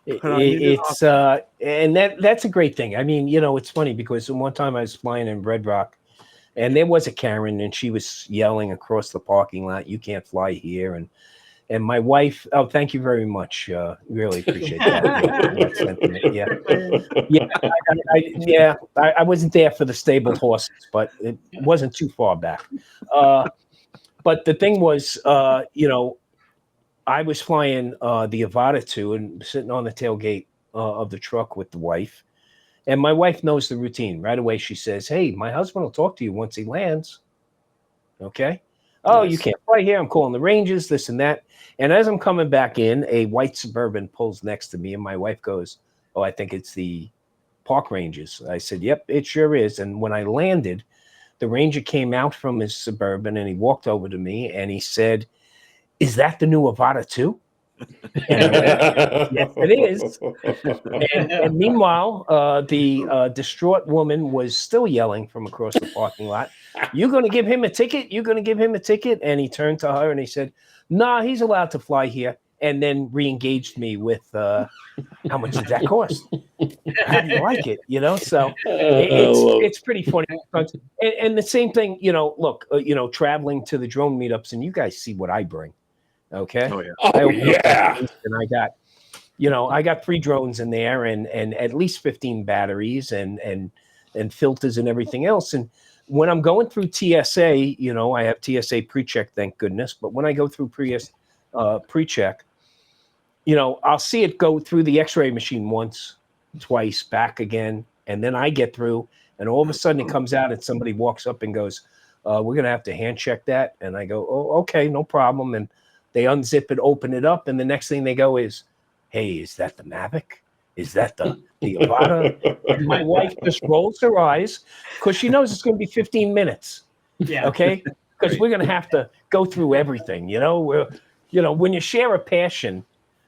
[SPEAKER 5] It's and that's a great thing. I mean, you know, it's funny because one time I was flying in Red Rock, and there was a Karen, and she was yelling across the parking lot, "You can't fly here!" And my wife, oh, thank you very much. Really appreciate that. That sentiment. Yeah. I wasn't there for the stabled horses, but it wasn't too far back. But the thing was, you know, I was flying the Avata 2 and sitting on the tailgate of the truck with the wife. And my wife knows the routine. Right away, she says, hey, my husband will talk to you once he lands. Okay. Oh,
[SPEAKER 2] Nice.
[SPEAKER 5] you can't fly here. I'm calling the ranges, this and that. And as I'm coming back in, a white Suburban pulls next to me, and my wife goes, oh, I think it's the park rangers. I said, yep, it sure is. And when I landed, the ranger came out from his Suburban, and he walked over to me, and he said, is that the new Avata 2? Yes, it is. And meanwhile, the distraught woman was still yelling from across the parking lot, "You're going to give him a ticket? You're going to give him a ticket?" And he turned to her and he said, "Nah, he's allowed to fly here." And then re-engaged me with, "How much did that cost? How do you like it?" So it's pretty funny. And the same thing, look, traveling to the drone meetups, and you guys see what I bring. Okay.
[SPEAKER 3] Oh yeah.
[SPEAKER 2] Oh yeah.
[SPEAKER 5] And I got 3 drones in there and at least 15 batteries and filters and everything else. And when I'm going through TSA, I have TSA pre-check, thank goodness. But when I go through pre-check, I'll see it go through the X-ray machine once, twice, back again, and then I get through, and all of a sudden it comes out and somebody walks up and goes, "We're gonna have to hand check that." And I go, "Oh, okay, no problem." And they unzip it, open it up, and the next thing they go is, "Hey, is that the Mavic? Is that the Avata?" And my wife just rolls her eyes because she knows it's going to be 15 minutes.
[SPEAKER 4] Yeah.
[SPEAKER 5] Okay, because we're going to have to go through everything. When you share a passion,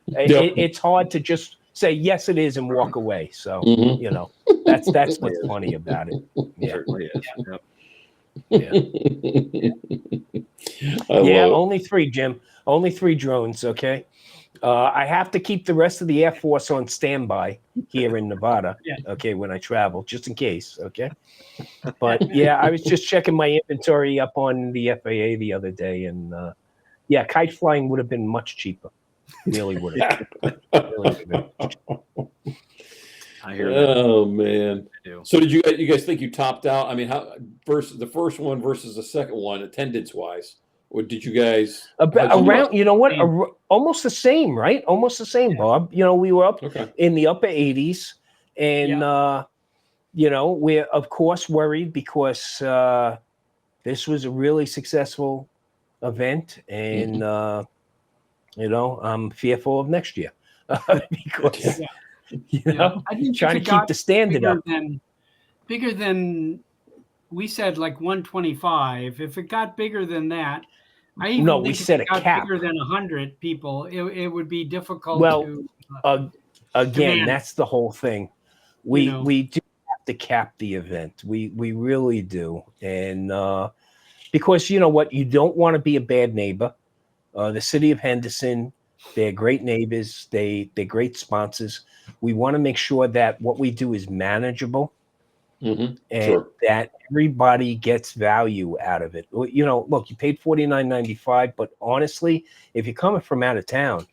[SPEAKER 5] it's hard to just say yes, it is, and walk away. So that's what's funny about it. Yeah.
[SPEAKER 3] Certainly is. Yep.
[SPEAKER 5] Yeah. Only 3, Jim. Only 3 drones. Okay. I have to keep the rest of the Air Force on standby here in Nevada.
[SPEAKER 4] Yeah.
[SPEAKER 5] Okay, when I travel, just in case. Okay. But yeah, I was just checking my inventory up on the FAA the other day, and kite flying would have been much cheaper. Really would have.
[SPEAKER 3] I hear that.
[SPEAKER 2] Oh man.
[SPEAKER 3] I do.
[SPEAKER 2] So did you guys think you topped out? I mean, how versus the first one versus the second one, attendance wise? Or did you guys
[SPEAKER 5] around? You know what? Almost the same, right? Almost the same, Bob. We were up in the upper 80s, and we're of course worried because this was a really successful event, and I'm fearful of next year because
[SPEAKER 4] I think
[SPEAKER 5] trying to keep the standard up.
[SPEAKER 4] Bigger than we said, like 125. If it got bigger than that,
[SPEAKER 5] we set a cap.
[SPEAKER 4] Bigger than 100 people, it would be difficult.
[SPEAKER 5] Well, again, that's the whole thing. We do have to cap the event. We really do, and because you know what, you don't want to be a bad neighbor. The city of Henderson, they're great neighbors. They're great sponsors. We want to make sure that what we do is manageable. And that everybody gets value out of it. Look, you paid $49.95, but honestly, if you're coming from out of town,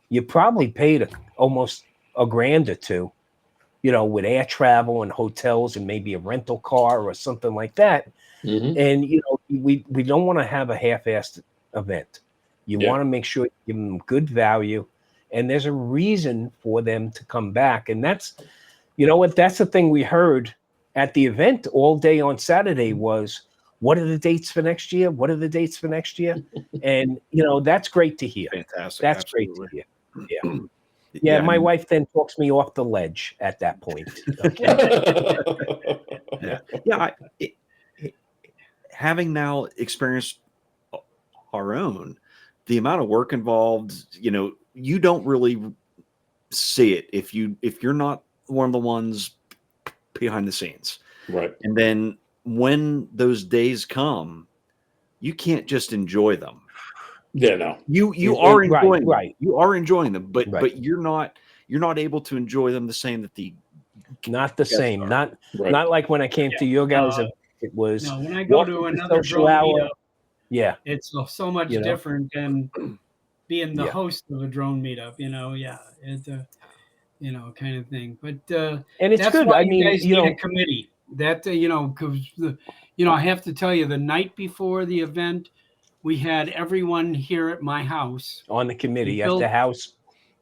[SPEAKER 5] you probably paid almost $1,000 or $2, with air travel and hotels and maybe a rental car or something like that. And we don't want to have a half-assed event. You want to make sure you give them good value, and there's a reason for them to come back. And that's, that's the thing we heard at the event all day on Saturday was, what are the dates for next year? What are the dates for next year? And, that's great to hear.
[SPEAKER 3] Fantastic.
[SPEAKER 5] That's
[SPEAKER 3] Absolutely.
[SPEAKER 5] great to hear. Yeah. My wife then talks me off the ledge at that point. Okay.
[SPEAKER 3] Having now experienced our own, the amount of work involved, you don't really see it if you're not one of the ones behind the scenes.
[SPEAKER 2] Right.
[SPEAKER 3] And then when those days come, you can't just enjoy them.
[SPEAKER 2] Yeah, no.
[SPEAKER 3] You are enjoying them.
[SPEAKER 5] Right.
[SPEAKER 3] You are enjoying them, but you're not able to enjoy them the same that the
[SPEAKER 5] not the same. Not like when I came to your guys. It was
[SPEAKER 4] when I go to another
[SPEAKER 5] social hour.
[SPEAKER 4] Meetup, it's so much different than being the host of a drone meetup. It's kind of thing. But
[SPEAKER 5] and it's
[SPEAKER 4] that's
[SPEAKER 5] good.
[SPEAKER 4] Why
[SPEAKER 5] I mean,
[SPEAKER 4] you guys need a committee. That because I have to tell you, the night before the event, we had everyone here at my house
[SPEAKER 5] on the committee at the house.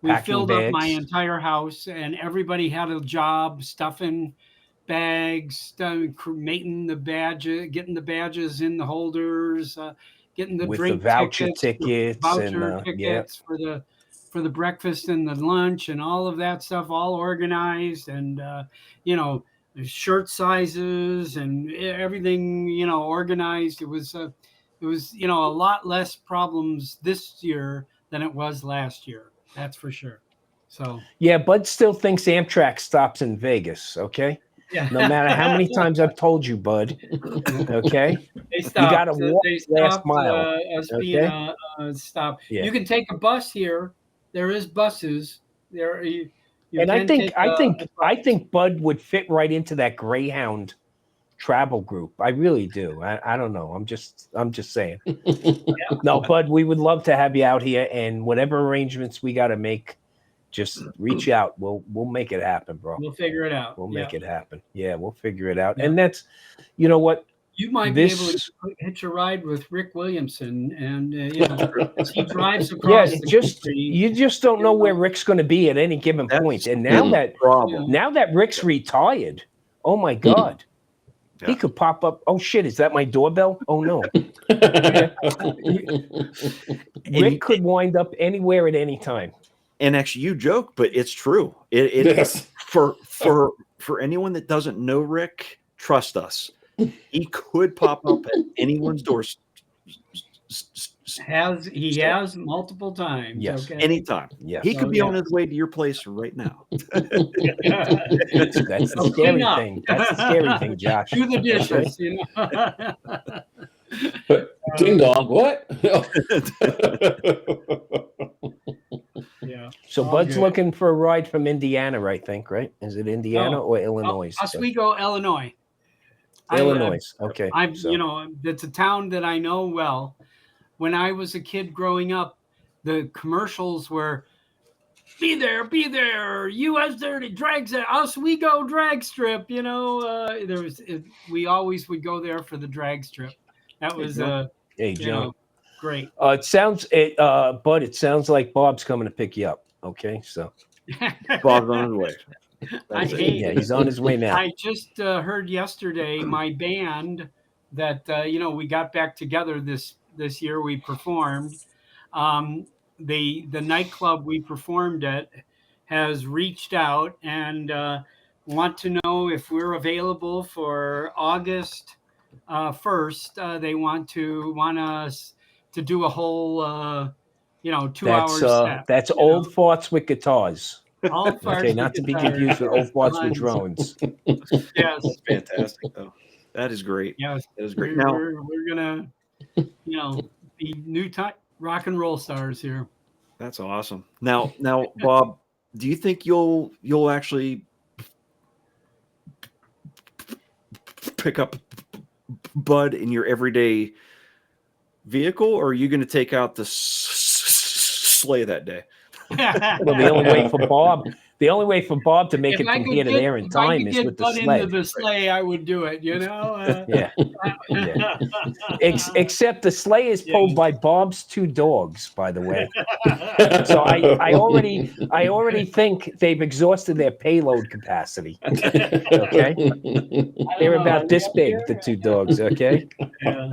[SPEAKER 4] We filled up my entire house, and everybody had a job stuffing bags, making the badges, getting the badges in the holders, getting the
[SPEAKER 5] with
[SPEAKER 4] drink
[SPEAKER 5] the voucher
[SPEAKER 4] tickets for the breakfast and the lunch and all of that stuff, all organized, and shirt sizes and everything organized. It was a lot less problems this year than it was last year. That's for sure. So
[SPEAKER 5] Yeah, Bud still thinks Amtrak stops in Vegas. Okay,
[SPEAKER 4] yeah,
[SPEAKER 5] no matter how many times I've told you, Bud. Okay,
[SPEAKER 4] they
[SPEAKER 5] you got to
[SPEAKER 4] stopped.
[SPEAKER 5] walk
[SPEAKER 4] They
[SPEAKER 5] the last
[SPEAKER 4] stopped
[SPEAKER 5] mile.
[SPEAKER 4] us being
[SPEAKER 5] Okay.
[SPEAKER 4] a stop.
[SPEAKER 5] Yeah.
[SPEAKER 4] You can take a bus here. There is buses there. You
[SPEAKER 5] And I
[SPEAKER 4] can
[SPEAKER 5] think
[SPEAKER 4] take
[SPEAKER 5] I think
[SPEAKER 4] a
[SPEAKER 5] I
[SPEAKER 4] bus.
[SPEAKER 5] think Bud would fit right into that Greyhound travel group. I really do. I don't know. I'm just saying. No, Bud, we would love to have you out here, and whatever arrangements we got to make, just reach out. We'll make it happen, bro.
[SPEAKER 4] We'll figure it out.
[SPEAKER 5] We'll
[SPEAKER 4] Yeah.
[SPEAKER 5] make it happen. Yeah, we'll figure it out.
[SPEAKER 4] Yeah.
[SPEAKER 5] And that's, you know what,
[SPEAKER 4] You might be able to hitch a ride with Rick Williamson, and as he drives across the country.
[SPEAKER 5] You just don't know where Rick's going to be at any given point. And now that Rick's retared, oh my God, he could pop up. Oh shit, is that my doorbell? Oh no. Rick could wind up anywhere at any time.
[SPEAKER 3] And actually, you joke, but it's true. Yes. For anyone that doesn't know Rick, trust us. He could pop up at anyone's door.
[SPEAKER 4] He has multiple times.
[SPEAKER 5] Yes.
[SPEAKER 4] Okay.
[SPEAKER 3] Anytime.
[SPEAKER 5] Yes.
[SPEAKER 3] He could be on his way to your place right now.
[SPEAKER 5] That's the scary thing. That's the scary thing, Josh.
[SPEAKER 4] Do the dishes,
[SPEAKER 2] Ding dong. What?
[SPEAKER 4] Yeah.
[SPEAKER 5] So Bud's looking for a ride from Indiana, I think, right? Is it Indiana or Illinois?
[SPEAKER 4] Oswego, Illinois.
[SPEAKER 5] Illinois. Okay.
[SPEAKER 4] It's a town that I know well. When I was a kid growing up, the commercials were be there, U.S. Dirty Drags at Oswego drag strip. We always would go there for the drag strip. That was
[SPEAKER 5] hey, John.
[SPEAKER 4] Great.
[SPEAKER 5] Bud, it sounds like Bob's coming to pick you up. Okay, so
[SPEAKER 3] Bob's on his way.
[SPEAKER 5] He's on his way now.
[SPEAKER 4] I just heard yesterday my band that we got back together this year. We performed. The nightclub we performed at has reached out and want to know if we're available for August 1st. They want us to do a whole 2 hours set.
[SPEAKER 5] That's old farts with guitars.
[SPEAKER 4] Old farts
[SPEAKER 5] okay, not to be confused with old farts with drones.
[SPEAKER 4] Yes,
[SPEAKER 3] that's fantastic though. That is great.
[SPEAKER 4] Yes,
[SPEAKER 3] that is great.
[SPEAKER 4] We're gonna be new rock and roll stars here.
[SPEAKER 3] That's awesome. Now, Bob, do you think you'll actually pick up Bud in your everyday vehicle, or are you going to take out the sleigh that day?
[SPEAKER 5] Well, the only way for Bob to make it from here to there in time is with the sleigh.
[SPEAKER 4] Into the sleigh, I would do it.
[SPEAKER 5] Yeah. Except the sleigh is pulled by Bob's two dogs, by the way. So I already think they've exhausted their payload capacity. Okay, they're about this big, the two dogs. Okay.
[SPEAKER 4] Yeah.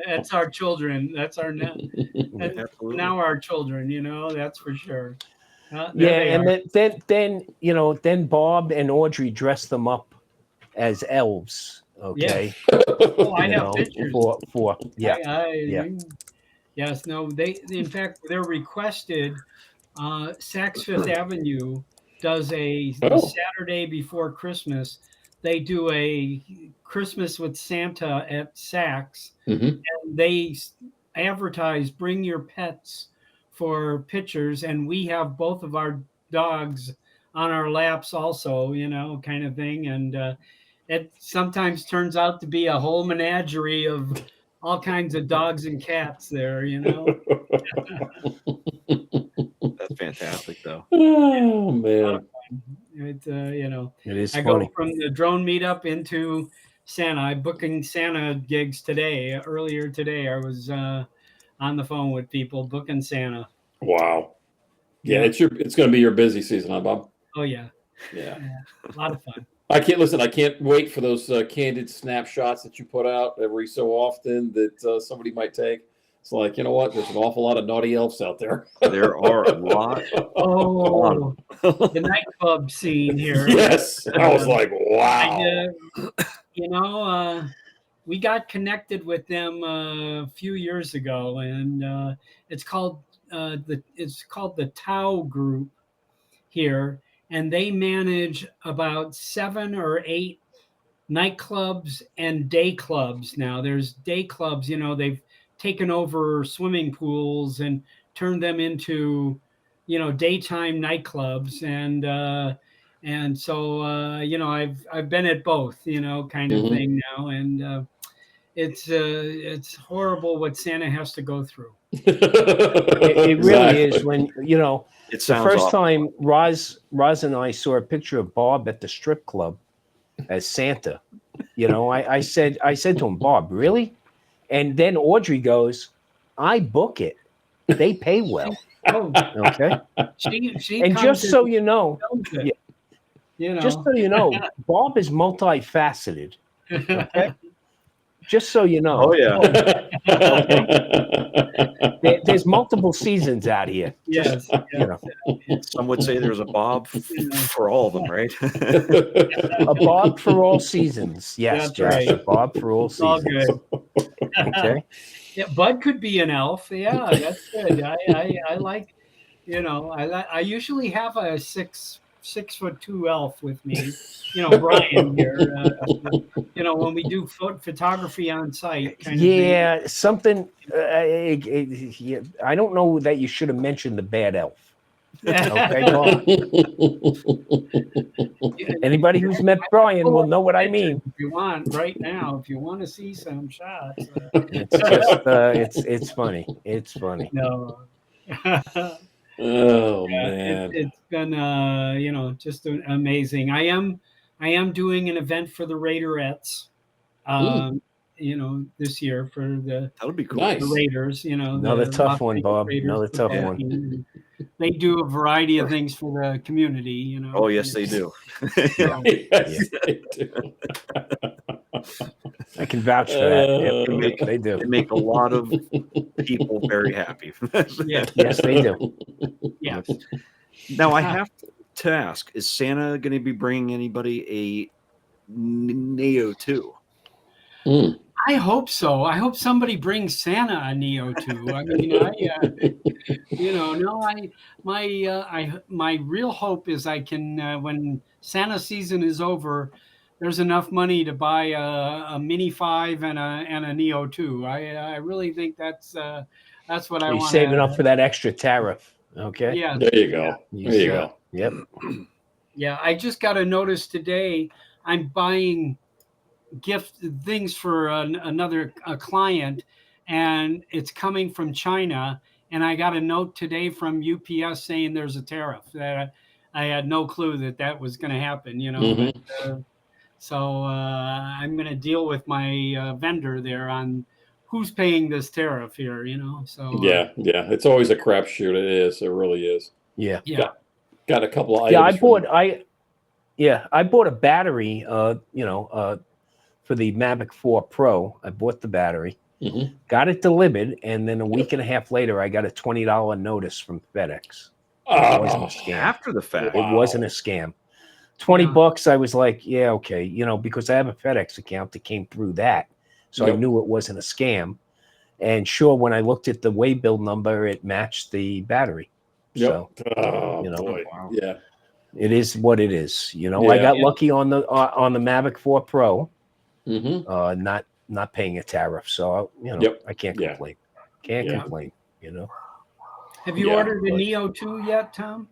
[SPEAKER 4] That's our children. That's now our children. That's for sure.
[SPEAKER 5] And then Bob and Audrey dressed them up as elves. Okay.
[SPEAKER 4] Yeah. I have pictures. Yes. No. In fact, they're requested. Saks Fifth Avenue does a Saturday before Christmas. They do a Christmas with Santa at Saks, and they advertise "Bring your pets" for pictures, and we have both of our dogs on our laps also, kind of thing. And it sometimes turns out to be a whole menagerie of all kinds of dogs and cats there,
[SPEAKER 3] That's fantastic though.
[SPEAKER 2] Oh man.
[SPEAKER 4] It
[SPEAKER 5] is
[SPEAKER 4] I
[SPEAKER 5] funny.
[SPEAKER 4] go from the drone meetup into Santa. I'm booking Santa gigs today. Earlier today, I was on the phone with people booking Santa.
[SPEAKER 2] Wow. Yeah, it's going to be your busy season, huh, Bob?
[SPEAKER 4] Oh yeah.
[SPEAKER 2] Yeah.
[SPEAKER 4] A lot of fun.
[SPEAKER 2] I can't wait for those candid snapshots that you put out every so often that somebody might take. It's like, you know what? There's an awful lot of naughty elves out there.
[SPEAKER 3] There are a lot.
[SPEAKER 4] Oh, the nightclub scene here.
[SPEAKER 2] Yes. I was like, wow.
[SPEAKER 4] We got connected with them a few years ago, and it's called it's called the Tao Group here, and they manage about 7 or 8 nightclubs and day clubs now. There's day clubs, they've taken over swimming pools and turned them into, daytime nightclubs. And so, I've been at both, kind of thing now. And it's horrible what Santa has to go through.
[SPEAKER 5] It really is when,
[SPEAKER 3] It
[SPEAKER 5] the
[SPEAKER 3] sounds
[SPEAKER 5] first
[SPEAKER 3] awful.
[SPEAKER 5] time Roz and I saw a picture of Bob at the strip club as Santa, I said to him, Bob, really? And then Audrey goes, I book it. They pay well.
[SPEAKER 4] Oh,
[SPEAKER 5] Okay.
[SPEAKER 4] she
[SPEAKER 5] And
[SPEAKER 4] comes
[SPEAKER 5] just so you know,
[SPEAKER 4] and,
[SPEAKER 5] just so you know, Bob is multifaceted. Okay. Just so you know.
[SPEAKER 3] Oh yeah.
[SPEAKER 5] There's multiple seasons out here.
[SPEAKER 4] Yes.
[SPEAKER 3] Some would say there's a Bob for all of them, right?
[SPEAKER 5] A Bob for all seasons. Yes,
[SPEAKER 4] That's right.
[SPEAKER 5] A Bob for all
[SPEAKER 4] It's all
[SPEAKER 5] seasons.
[SPEAKER 4] good.
[SPEAKER 5] Okay.
[SPEAKER 4] Yeah, Bud could be an elf. Yeah, that's good. I like, I usually have a 6'2" elf with me. Brian here. When we do photography on site. Kind of thing.
[SPEAKER 5] Something. I don't know that you should have mentioned the bad elf. Okay, anybody who's met Brian will know what I mean.
[SPEAKER 4] If you want right now, if you want to see some shots,
[SPEAKER 5] it's just it's funny. It's funny.
[SPEAKER 4] No.
[SPEAKER 2] Oh man,
[SPEAKER 4] it's been just amazing. I am doing an event for the Raiderettes, this year for the
[SPEAKER 3] That would be cool.
[SPEAKER 2] Nice.
[SPEAKER 4] the Raiders.
[SPEAKER 5] Another
[SPEAKER 4] the
[SPEAKER 5] tough
[SPEAKER 4] Las
[SPEAKER 5] one,
[SPEAKER 4] Vegas
[SPEAKER 5] Bob.
[SPEAKER 4] Raiders
[SPEAKER 5] Another tough
[SPEAKER 4] football
[SPEAKER 5] one.
[SPEAKER 4] team. They do a variety of things for the community.
[SPEAKER 3] Oh yes, they do.
[SPEAKER 4] So,
[SPEAKER 2] Yes, they do.
[SPEAKER 5] I can vouch for that. They do.
[SPEAKER 3] They make a lot of people very happy.
[SPEAKER 4] yeah,
[SPEAKER 5] Yes, they do.
[SPEAKER 4] yeah.
[SPEAKER 3] Now I have to ask: is Santa going to be bringing anybody a Neo 2?
[SPEAKER 4] I hope so. I hope somebody brings Santa a Neo 2. I mean, my real hope is I can when Santa season is over, there's enough money to buy a Mini 5 and a Neo 2. I really think that's what I
[SPEAKER 5] You're
[SPEAKER 4] want.
[SPEAKER 5] saving up for that extra tariff. Okay.
[SPEAKER 4] Yeah.
[SPEAKER 2] There you go. There you go.
[SPEAKER 5] Yep.
[SPEAKER 4] Yeah. I just got a notice today. I'm buying gift things for a client, and it's coming from China. And I got a note today from UPS saying there's a tariff. That I had no clue that was going to happen. But, so I'm going to deal with my vendor there on who's paying this tariff here. So
[SPEAKER 2] Yeah. It's always a crapshoot. It is. It really is.
[SPEAKER 5] Yeah.
[SPEAKER 2] Got a couple of items.
[SPEAKER 5] I bought a battery. For the Mavic 4 Pro. I bought the battery, got it delivered, and then a week and a half later, I got a $20 notice from FedEx. It wasn't a scam.
[SPEAKER 3] After the fact.
[SPEAKER 5] It wasn't a scam. $20. I was like, yeah, okay, because I have a FedEx account that came through that, so I knew it wasn't a scam. And sure, when I looked at the waybill number, it matched the battery. So,
[SPEAKER 2] boy.
[SPEAKER 3] Wow.
[SPEAKER 2] Yeah.
[SPEAKER 5] it is what it is. I got lucky on the Mavic 4 Pro. Not paying a tariff, so I can't complain. Can't complain.
[SPEAKER 4] have you ordered a Neo 2 yet, Tom?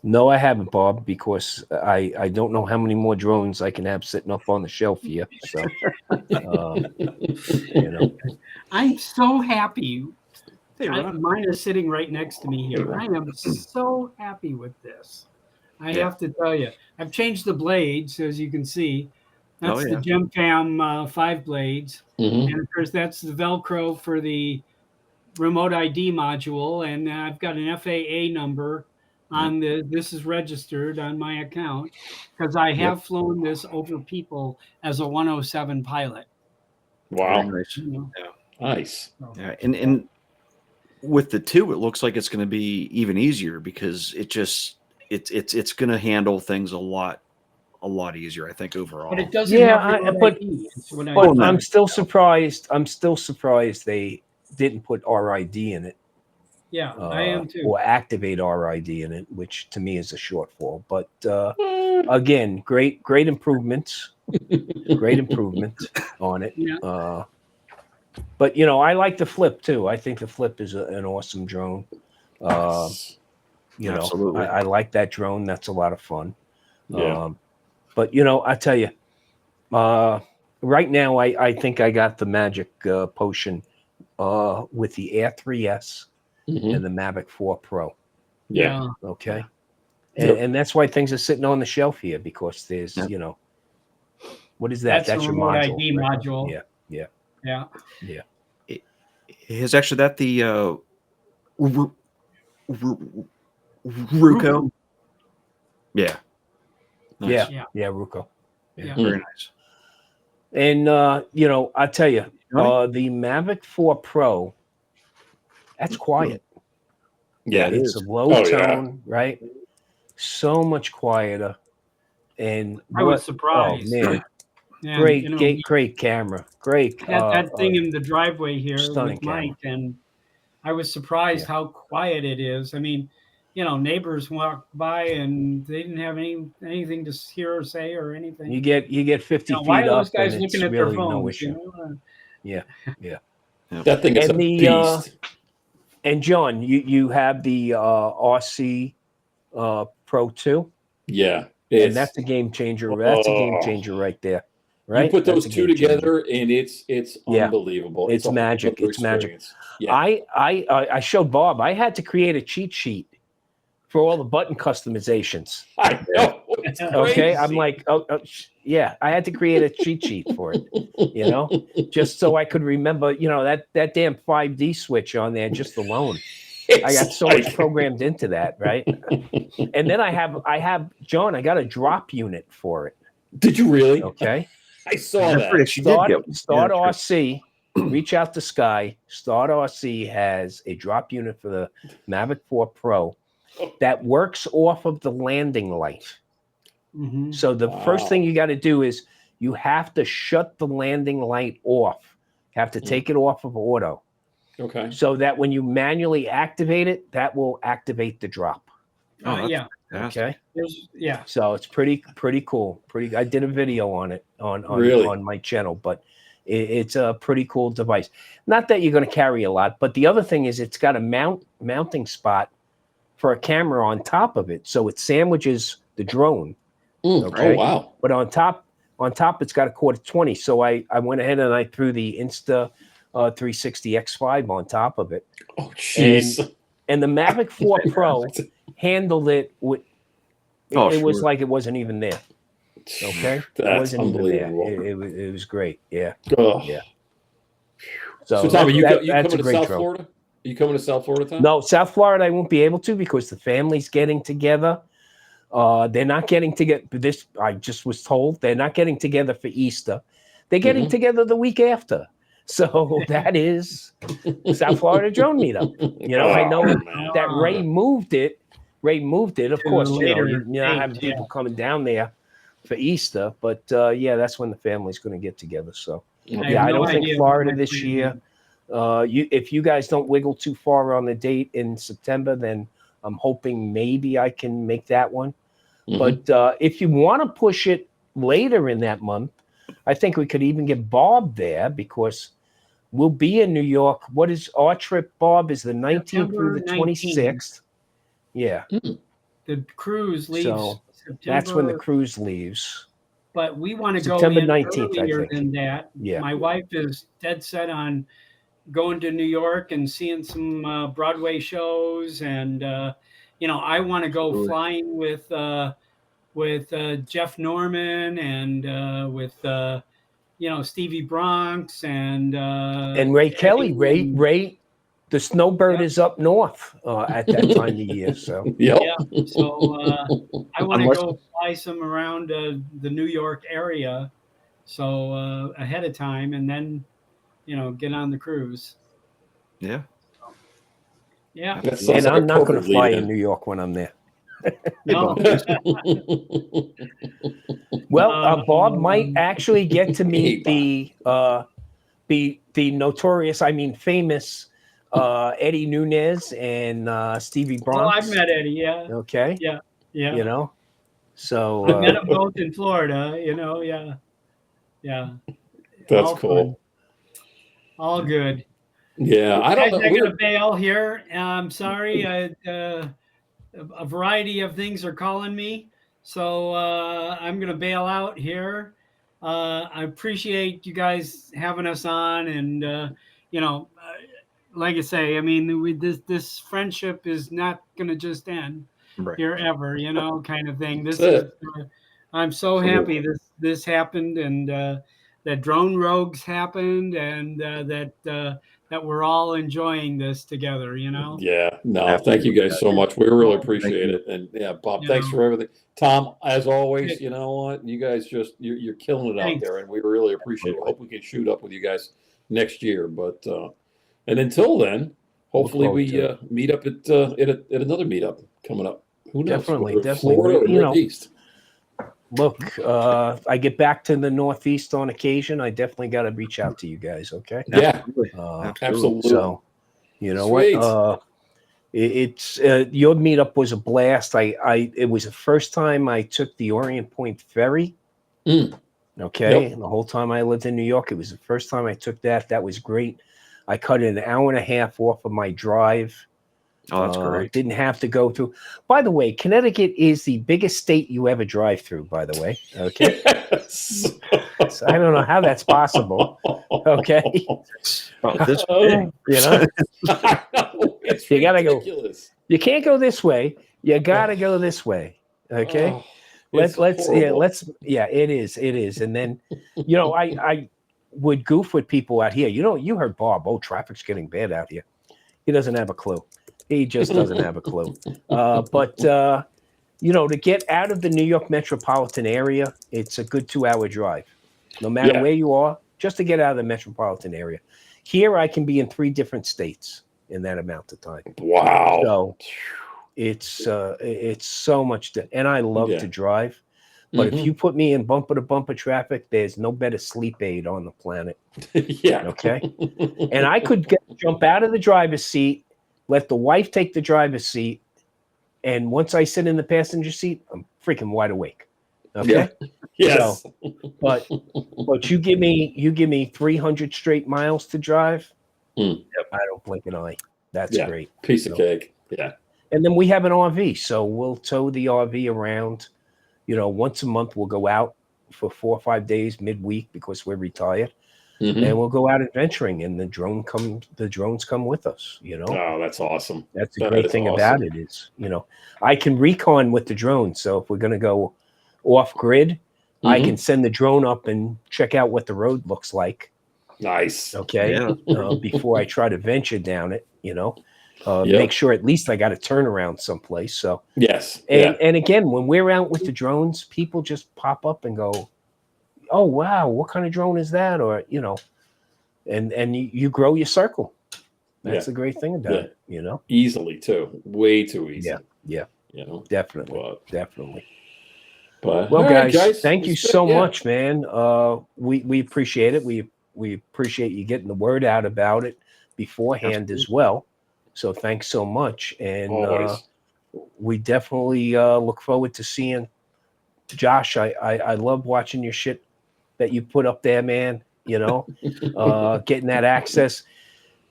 [SPEAKER 5] No, I haven't, Bob, because I don't know how many more drones I can have sitting up on the shelf here. So,
[SPEAKER 4] I'm so happy.
[SPEAKER 3] Hey, Ron.
[SPEAKER 4] Mine is sitting right next to me here. I am so happy with this. I have to tell you, I've changed the blades, as you can see. That's the Gem Fam 5 blades. And of course, that's the Velcro for the remote ID module. And I've got an FAA number on this is registered on my account because I have flown this over people as a 107 pilot.
[SPEAKER 2] Wow.
[SPEAKER 3] Nice.
[SPEAKER 2] Nice.
[SPEAKER 3] Yeah. And with the 2, it looks like it's going to be even easier because it's going to handle things a lot easier, I think, overall.
[SPEAKER 4] But it doesn't have
[SPEAKER 5] but I'm still
[SPEAKER 3] no.
[SPEAKER 5] surprised. I'm still surprised they didn't put RID in it.
[SPEAKER 4] Yeah, I am too.
[SPEAKER 5] or activate RID in it, which to me is a shortfall. But again, great improvements, great improvement on it.
[SPEAKER 4] Yeah.
[SPEAKER 5] But you know, I like the Flip too. I think the Flip is an awesome drone. You know,
[SPEAKER 3] Absolutely.
[SPEAKER 5] I like that drone. That's a lot of fun.
[SPEAKER 2] Yeah.
[SPEAKER 5] But you know, I tell you, right now I think I got the magic potion with the Air 3S and the Mavic 4 Pro.
[SPEAKER 2] Yeah.
[SPEAKER 5] Okay.
[SPEAKER 2] Yep.
[SPEAKER 5] And that's why things are sitting on the shelf here, because there's, you know, what is that?
[SPEAKER 4] That's
[SPEAKER 5] your
[SPEAKER 4] a remote
[SPEAKER 5] module.
[SPEAKER 4] ID
[SPEAKER 5] right?
[SPEAKER 4] module.
[SPEAKER 5] Yeah.
[SPEAKER 3] Is actually that the Ruko? Yeah. Nice.
[SPEAKER 5] Yeah, Ruko.
[SPEAKER 4] Yeah.
[SPEAKER 3] Very nice.
[SPEAKER 5] And you know, I tell you, the Mavic 4 Pro, that's quiet.
[SPEAKER 2] Yeah,
[SPEAKER 5] It's a low tone, right? So much quieter. And
[SPEAKER 4] I was surprised.
[SPEAKER 5] Oh man,
[SPEAKER 4] And,
[SPEAKER 5] great,
[SPEAKER 4] you know,
[SPEAKER 5] great camera, great.
[SPEAKER 4] had that thing in the driveway here
[SPEAKER 5] stunning
[SPEAKER 4] with Mike, and I was surprised how quiet it is. I mean, you know, neighbors walked by and they didn't have anything to hear or say or anything.
[SPEAKER 5] You get 50 feet
[SPEAKER 4] why are
[SPEAKER 5] up,
[SPEAKER 4] those guys
[SPEAKER 5] and
[SPEAKER 4] looking
[SPEAKER 5] it's
[SPEAKER 4] at their
[SPEAKER 5] really
[SPEAKER 4] phones?
[SPEAKER 5] no issue.
[SPEAKER 4] You know?
[SPEAKER 5] Yeah.
[SPEAKER 2] That thing is
[SPEAKER 5] And
[SPEAKER 2] a beast.
[SPEAKER 5] And John, you have the RC Pro 2.
[SPEAKER 2] Yeah.
[SPEAKER 5] And that's a game changer. That's a game changer right there. Right?
[SPEAKER 2] You put those
[SPEAKER 5] That's a
[SPEAKER 2] two
[SPEAKER 5] game changer.
[SPEAKER 2] together, and it's unbelievable.
[SPEAKER 5] It's
[SPEAKER 2] a
[SPEAKER 5] magic.
[SPEAKER 2] whole
[SPEAKER 5] It's
[SPEAKER 2] other
[SPEAKER 5] magic.
[SPEAKER 2] experience. Yeah.
[SPEAKER 5] I showed Bob. I had to create a cheat sheet for all the button customizations.
[SPEAKER 2] I know. It's
[SPEAKER 5] Okay,
[SPEAKER 2] crazy.
[SPEAKER 5] I'm like, yeah. I had to create a cheat sheet for it. You know, just so I could remember. You know, that damn 5D switch on there just alone. I got so much programmed into that, right? And then I have John. I got a drop unit for it.
[SPEAKER 2] Did you really?
[SPEAKER 5] Okay.
[SPEAKER 2] I saw that.
[SPEAKER 5] Start RC. Reach out to Sky. Start RC has a drop unit for the Mavic 4 Pro that works off of the landing light.
[SPEAKER 4] Mm-hmm.
[SPEAKER 5] So the first thing you got to do is you have to shut the landing light off. You have to take it off of auto.
[SPEAKER 2] Okay.
[SPEAKER 5] So that when you manually activate it, that will activate the drop.
[SPEAKER 4] Yeah.
[SPEAKER 5] Okay.
[SPEAKER 4] Yeah.
[SPEAKER 5] So it's pretty cool. I did a video on it on my channel, but it's a pretty cool device. Not that you're going to carry a lot, but the other thing is it's got a mounting spot for a camera on top of it, so it sandwiches the drone. Okay?
[SPEAKER 2] Oh wow!
[SPEAKER 5] But on top, it's got a 1/4-20. So I went ahead and I threw the Insta 360 X5 on top of it.
[SPEAKER 2] Oh jeez!
[SPEAKER 5] And the Mavic 4 Pro handled it with. It was like it wasn't even there. Okay,
[SPEAKER 2] that's
[SPEAKER 5] it wasn't
[SPEAKER 2] unbelievable.
[SPEAKER 5] Even there. It was great. Yeah.
[SPEAKER 2] Oh.
[SPEAKER 5] Yeah.
[SPEAKER 2] So Tommy, you coming
[SPEAKER 5] that's
[SPEAKER 2] to South Florida? Are you coming to South Florida, Tom?
[SPEAKER 5] No, South Florida I won't be able to because the family's getting together. They're not getting together. This I just was told they're not getting together for Easter. They're getting together the week after. So that is South Florida Drone Meetup. You know, I know that Ray moved it. Of course, you're not having people coming down there for Easter, but that's when the family's going to get together. So I don't think Florida this year. If you guys don't wiggle too far on the date in September, then I'm hoping maybe I can make that one. But if you want to push it later in that month, I think we could even get Bob there because we'll be in New York. What is our trip, Bob? Is the 19th through the 26th? Yeah.
[SPEAKER 4] The cruise leaves.
[SPEAKER 5] So
[SPEAKER 4] September,
[SPEAKER 5] that's when the cruise leaves.
[SPEAKER 4] But we want to go
[SPEAKER 5] September
[SPEAKER 4] in
[SPEAKER 5] 19th,
[SPEAKER 4] earlier
[SPEAKER 5] I think.
[SPEAKER 4] than that.
[SPEAKER 5] Yeah.
[SPEAKER 4] My wife is dead set on going to New York and seeing some Broadway shows, and I want to go flying with Jeff Norman and with Stevie Bronx and
[SPEAKER 5] Ray Kelly. Ray, the Snowbird is up north at that time of year. So
[SPEAKER 4] so I want to go fly some around the New York area, so ahead of time, and then get on the cruise.
[SPEAKER 5] Yeah. And I'm not going to fly in New York when I'm there.
[SPEAKER 4] No.
[SPEAKER 5] Well, Bob might actually get to meet the notorious, famous Eddie Nunez and Stevie
[SPEAKER 4] Oh,
[SPEAKER 5] Bronx.
[SPEAKER 4] I've met Eddie. Yeah,
[SPEAKER 5] Okay.
[SPEAKER 4] yeah, yeah.
[SPEAKER 5] You know, so
[SPEAKER 4] I've met them both in Florida. Yeah, yeah.
[SPEAKER 2] That's
[SPEAKER 4] All
[SPEAKER 2] cool.
[SPEAKER 4] fun. All good.
[SPEAKER 2] Yeah, I don't
[SPEAKER 4] Guys,
[SPEAKER 2] know.
[SPEAKER 4] I gotta bail here. I'm sorry. A variety of things are calling me, so I'm gonna bail out here. I appreciate you guys having us on, and like I say, I mean, this friendship is not gonna just end
[SPEAKER 3] Right.
[SPEAKER 4] here ever, kind of thing. This
[SPEAKER 2] That's
[SPEAKER 4] is.
[SPEAKER 2] it.
[SPEAKER 4] I'm so happy this happened, and that Drone Rogues happened, and that we're all enjoying this together.
[SPEAKER 2] Yeah, no, thank you guys so much. We really appreciate
[SPEAKER 3] you.
[SPEAKER 2] it. And yeah, Bob,
[SPEAKER 4] You
[SPEAKER 2] thanks
[SPEAKER 4] know.
[SPEAKER 2] for everything. Tom, as always,
[SPEAKER 4] Okay.
[SPEAKER 2] you know what? You guys just you're killing it out
[SPEAKER 4] Thanks.
[SPEAKER 2] there, and we really appreciate it. Hope we can shoot up with you guys next year. But and until then, hopefully
[SPEAKER 5] forward
[SPEAKER 2] we
[SPEAKER 5] to
[SPEAKER 2] meet up at another meetup coming up. Who knows?
[SPEAKER 5] Definitely,
[SPEAKER 2] Whether
[SPEAKER 5] definitely.
[SPEAKER 2] Florida or
[SPEAKER 5] You know,
[SPEAKER 2] Northeast.
[SPEAKER 5] look, I get back to the Northeast on occasion. I definitely got to reach out to you guys. Okay.
[SPEAKER 2] Yeah,
[SPEAKER 3] Absolutely.
[SPEAKER 5] So, you know
[SPEAKER 2] Sweet.
[SPEAKER 5] what? It's your meetup was a blast. It was the first time I took the Orient Point ferry.
[SPEAKER 2] Mm.
[SPEAKER 5] Okay.
[SPEAKER 2] Yep.
[SPEAKER 5] And the whole time I lived in New York, it was the first time I took that. That was great. I cut an hour and a half off of my drive.
[SPEAKER 3] Oh, that's great.
[SPEAKER 5] Didn't have to go through. By the way, Connecticut is the biggest state you ever drive through, by the way. Okay.
[SPEAKER 2] Yes.
[SPEAKER 5] So I don't know how that's possible. Okay.
[SPEAKER 3] This
[SPEAKER 5] You know,
[SPEAKER 2] It's
[SPEAKER 5] You gotta go.
[SPEAKER 2] ridiculous.
[SPEAKER 5] you can't go this way. You gotta go this way. Okay.
[SPEAKER 2] Oh,
[SPEAKER 5] let's
[SPEAKER 2] it's
[SPEAKER 5] yeah,
[SPEAKER 2] horrible.
[SPEAKER 5] it is. And then, I would goof with people out here. You heard Bob. Oh, traffic's getting bad out here. He doesn't have a clue. He just doesn't have a clue. But to get out of the New York metropolitan area, it's a good 2-hour drive. No matter
[SPEAKER 2] Yeah.
[SPEAKER 5] where you are, just to get out of the metropolitan area. Here, I can be in 3 different states in that amount of time.
[SPEAKER 2] Wow.
[SPEAKER 5] So it's so much, and I love
[SPEAKER 2] Yeah.
[SPEAKER 5] to drive. But
[SPEAKER 2] Mhm.
[SPEAKER 5] if you put me in bumper to bumper traffic, there's no better sleep aid on the planet.
[SPEAKER 2] Yeah.
[SPEAKER 5] Okay. And I could jump out of the driver's seat, let the wife take the driver's seat, and once I sit in the passenger seat, I'm freaking wide awake. Okay.
[SPEAKER 2] Yes.
[SPEAKER 5] But you give me 300 straight miles to drive.
[SPEAKER 2] Mm.
[SPEAKER 5] I don't blink an eye. That's
[SPEAKER 2] Yeah.
[SPEAKER 5] great.
[SPEAKER 2] Piece of cake. Yeah.
[SPEAKER 5] And then we have an RV, so we'll tow the RV around. Once a month we'll go out for 4 or 5 days midweek because we're retired,
[SPEAKER 2] Mhm.
[SPEAKER 5] and we'll go out adventuring. And the drones come with us.
[SPEAKER 2] Oh, that's awesome.
[SPEAKER 5] That's the
[SPEAKER 2] That
[SPEAKER 5] great
[SPEAKER 2] is
[SPEAKER 5] thing
[SPEAKER 2] awesome.
[SPEAKER 5] about it is, I can recon with the drone. So if we're going to go off grid, I
[SPEAKER 2] Mhm.
[SPEAKER 5] can send the drone up and check out what the road looks like.
[SPEAKER 2] Nice.
[SPEAKER 5] Okay.
[SPEAKER 3] Yeah.
[SPEAKER 5] Before I try to venture down it,
[SPEAKER 2] Yep.
[SPEAKER 5] make sure at least I got to turn around someplace. So,
[SPEAKER 2] Yes.
[SPEAKER 5] and again, when we're out with the drones, people just pop up and go, "Oh, wow, what kind of drone is that?" Or, and you grow your circle. That's the great thing about it,
[SPEAKER 2] Easily too. Way too easy.
[SPEAKER 5] Yeah.
[SPEAKER 2] Definitely.
[SPEAKER 5] Definitely.
[SPEAKER 2] But
[SPEAKER 5] Well,
[SPEAKER 2] all right,
[SPEAKER 5] guys, thank you
[SPEAKER 2] it's been-
[SPEAKER 5] so
[SPEAKER 2] yeah.
[SPEAKER 5] much, man. We appreciate it. We appreciate you getting the word out about it beforehand as well. So thanks so much. And
[SPEAKER 2] Always.
[SPEAKER 5] we definitely look forward to seeing Josh. I love watching your shit that you put up there, man. Getting that access.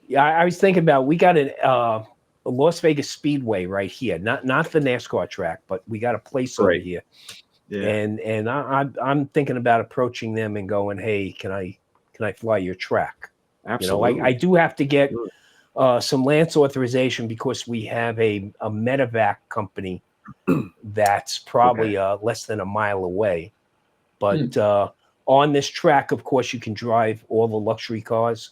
[SPEAKER 5] Yeah, I was thinking about, we got a Las Vegas Speedway right here, not the NASCAR track, but we got a place over
[SPEAKER 3] Right.
[SPEAKER 5] here.
[SPEAKER 3] Yeah.
[SPEAKER 5] And I'm thinking about approaching them and going, hey, can I fly your track?
[SPEAKER 3] Absolutely.
[SPEAKER 5] I do have to get some Lance authorization because we have a medevac company that's probably less than a mile away. But on this track, of course, you can drive all the luxury cars,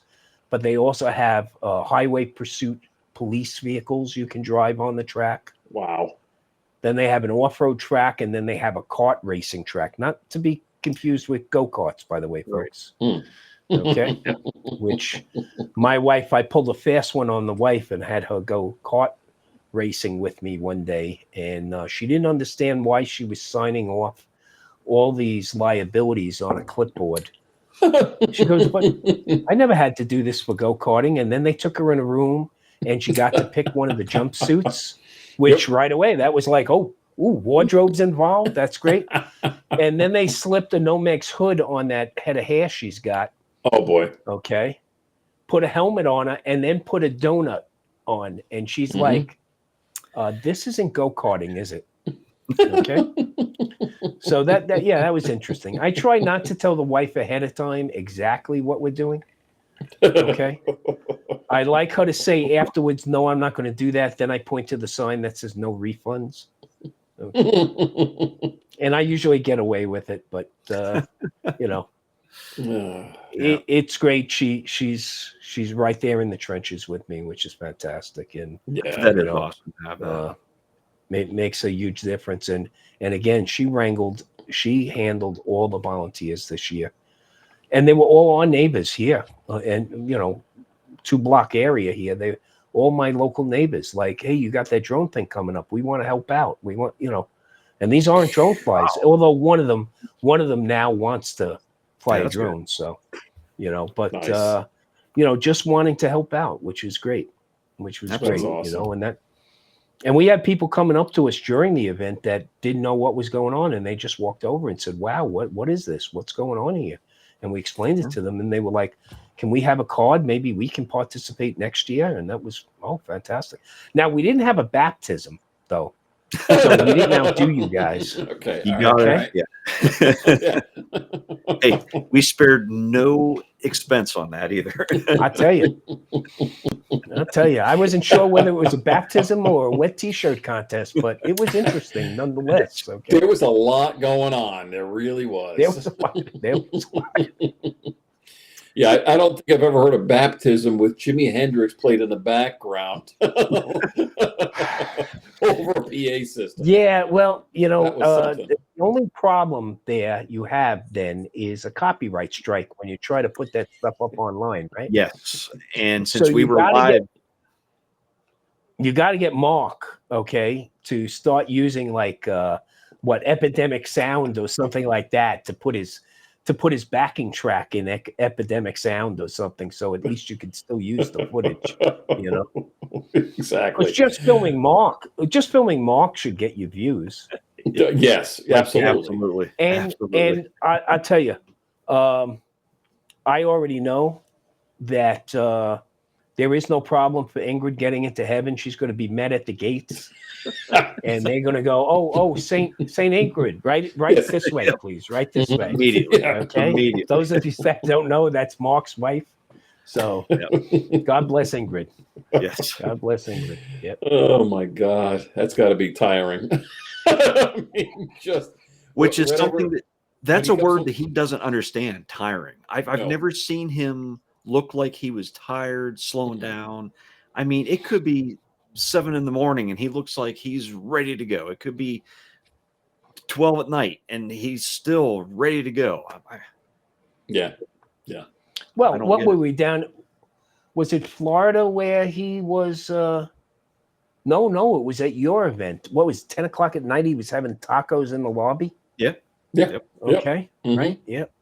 [SPEAKER 5] but they also have highway pursuit police vehicles you can drive on the track.
[SPEAKER 2] Wow.
[SPEAKER 5] Then they have an off-road track, and then they have a kart racing track, not to be confused with go-karts, by the way, folks.
[SPEAKER 2] Right.
[SPEAKER 5] Okay. Which my wife, I pulled a fast one on the wife and had her go kart racing with me one day. And she didn't understand why she was signing off all these liabilities on a clipboard. She goes, but I never had to do this for go-karting. And then they took her in a room and she got to pick one of the jumpsuits, which right away that was like, oh, ooh, wardrobe's involved. That's great. And then they slipped a Nomex hood on that head of hair she's got.
[SPEAKER 2] Oh boy.
[SPEAKER 5] Okay. Put a helmet on her and then put a donut on. And she's like, this isn't go-karting, is it? Okay. So that was interesting. I try not to tell the wife ahead of time exactly what we're doing. Okay. I like her to say afterwards, no, I'm not going to do that. Then I point to the sign that says no refunds. Okay. And I usually get away with it, but it's great. She's right there in the trenches with me, which is fantastic. And
[SPEAKER 3] that is awesome to have that.
[SPEAKER 5] Makes a huge difference. And again, she handled all the volunteers this year, and they were all our neighbors here, and 2-block area here. They all my local neighbors. Like, hey, you got that drone thing coming up? We want to help out. We want, and these aren't drone flies. Although one of them now wants to fly a drone. Good. So, but nice. Just wanting to help out, which is great. Which was great. Awesome. And we had people coming up to us during the event that didn't know what was going on, and they just walked over and said, wow, what is this? What's going on here? And we explained it to them, and they were like, can we have a card? Maybe we can participate next year. And that was, fantastic. Now, we didn't have a baptism, though. So we didn't outdo you guys.
[SPEAKER 3] Okay. You got it. Yeah. Hey, we spared no expense on that either.
[SPEAKER 5] I'll tell you. I wasn't sure whether it was a baptism or a wet T-shirt contest, but it was interesting nonetheless. Okay.
[SPEAKER 2] There was a lot going on. There really was.
[SPEAKER 5] There was a lot.
[SPEAKER 2] Yeah, I don't think I've ever heard of baptism with Jimi Hendrix played in the background over a PA system.
[SPEAKER 5] Yeah, well, the only problem there you have then is a copyright strike when you try to put that stuff up online, right?
[SPEAKER 3] Yes, and since we were live,
[SPEAKER 5] you got to get Mark, okay, to start using like Epidemic Sound or something like that to put his backing track in Epidemic Sound or something, so at least you can still use the footage.
[SPEAKER 2] Exactly.
[SPEAKER 5] Just filming Mark should get you views.
[SPEAKER 2] Yes, absolutely.
[SPEAKER 5] And I tell you, I already know that there is no problem for Ingrid getting into heaven. She's going to be met at the gates. And they're going to go, oh, Saint Ingrid, right yes. This way, please, right this way.
[SPEAKER 3] Immediately.
[SPEAKER 5] Okay. Immediately. Those of you that don't know, that's Mark's wife. So God bless Ingrid.
[SPEAKER 3] Yes.
[SPEAKER 5] God bless Ingrid. Yep.
[SPEAKER 2] Oh my God. That's got to be tiring. I mean,
[SPEAKER 3] which is something that's a word that he doesn't understand. Tiring. I've never seen him look like he was tired, slowing down. I mean, it could be 7 a.m. and he looks like he's ready to go. It could be 12 at night and he's still ready to go.
[SPEAKER 2] Yeah.
[SPEAKER 5] Well, what were we down? Was it Florida where he was? No, it was at your event. What was it, 10 o'clock at night? He was having tacos in the lobby.
[SPEAKER 2] Yeah.
[SPEAKER 5] Okay.
[SPEAKER 2] Mm-hmm.
[SPEAKER 5] Right. Yep.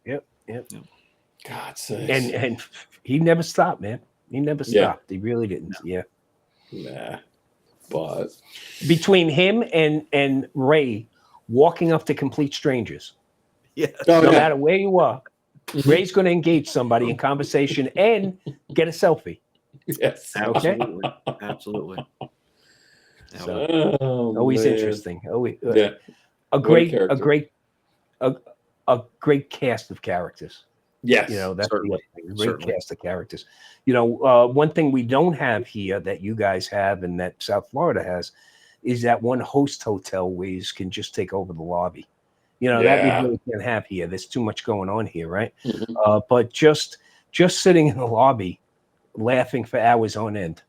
[SPEAKER 2] God sakes.
[SPEAKER 5] And he never stopped, man. He never stopped. He really didn't.
[SPEAKER 2] No.
[SPEAKER 5] Yeah.
[SPEAKER 2] Nah. But
[SPEAKER 5] between him and Ray walking up to complete strangers.
[SPEAKER 3] Yeah.
[SPEAKER 5] No matter where you are, Ray's going to engage somebody in conversation and get a selfie.
[SPEAKER 2] Yes.
[SPEAKER 5] Okay.
[SPEAKER 3] Absolutely.
[SPEAKER 5] So, always interesting. Always, a great cast of characters.
[SPEAKER 2] Yes,
[SPEAKER 5] that's the great cast of characters. One thing we don't have here that you guys have and that South Florida has is that one host hotel where you can just take over the lobby. That we really can't have here. There's too much going on here, right?
[SPEAKER 2] Mm-hmm.
[SPEAKER 5] But just sitting in the lobby, laughing for hours on end.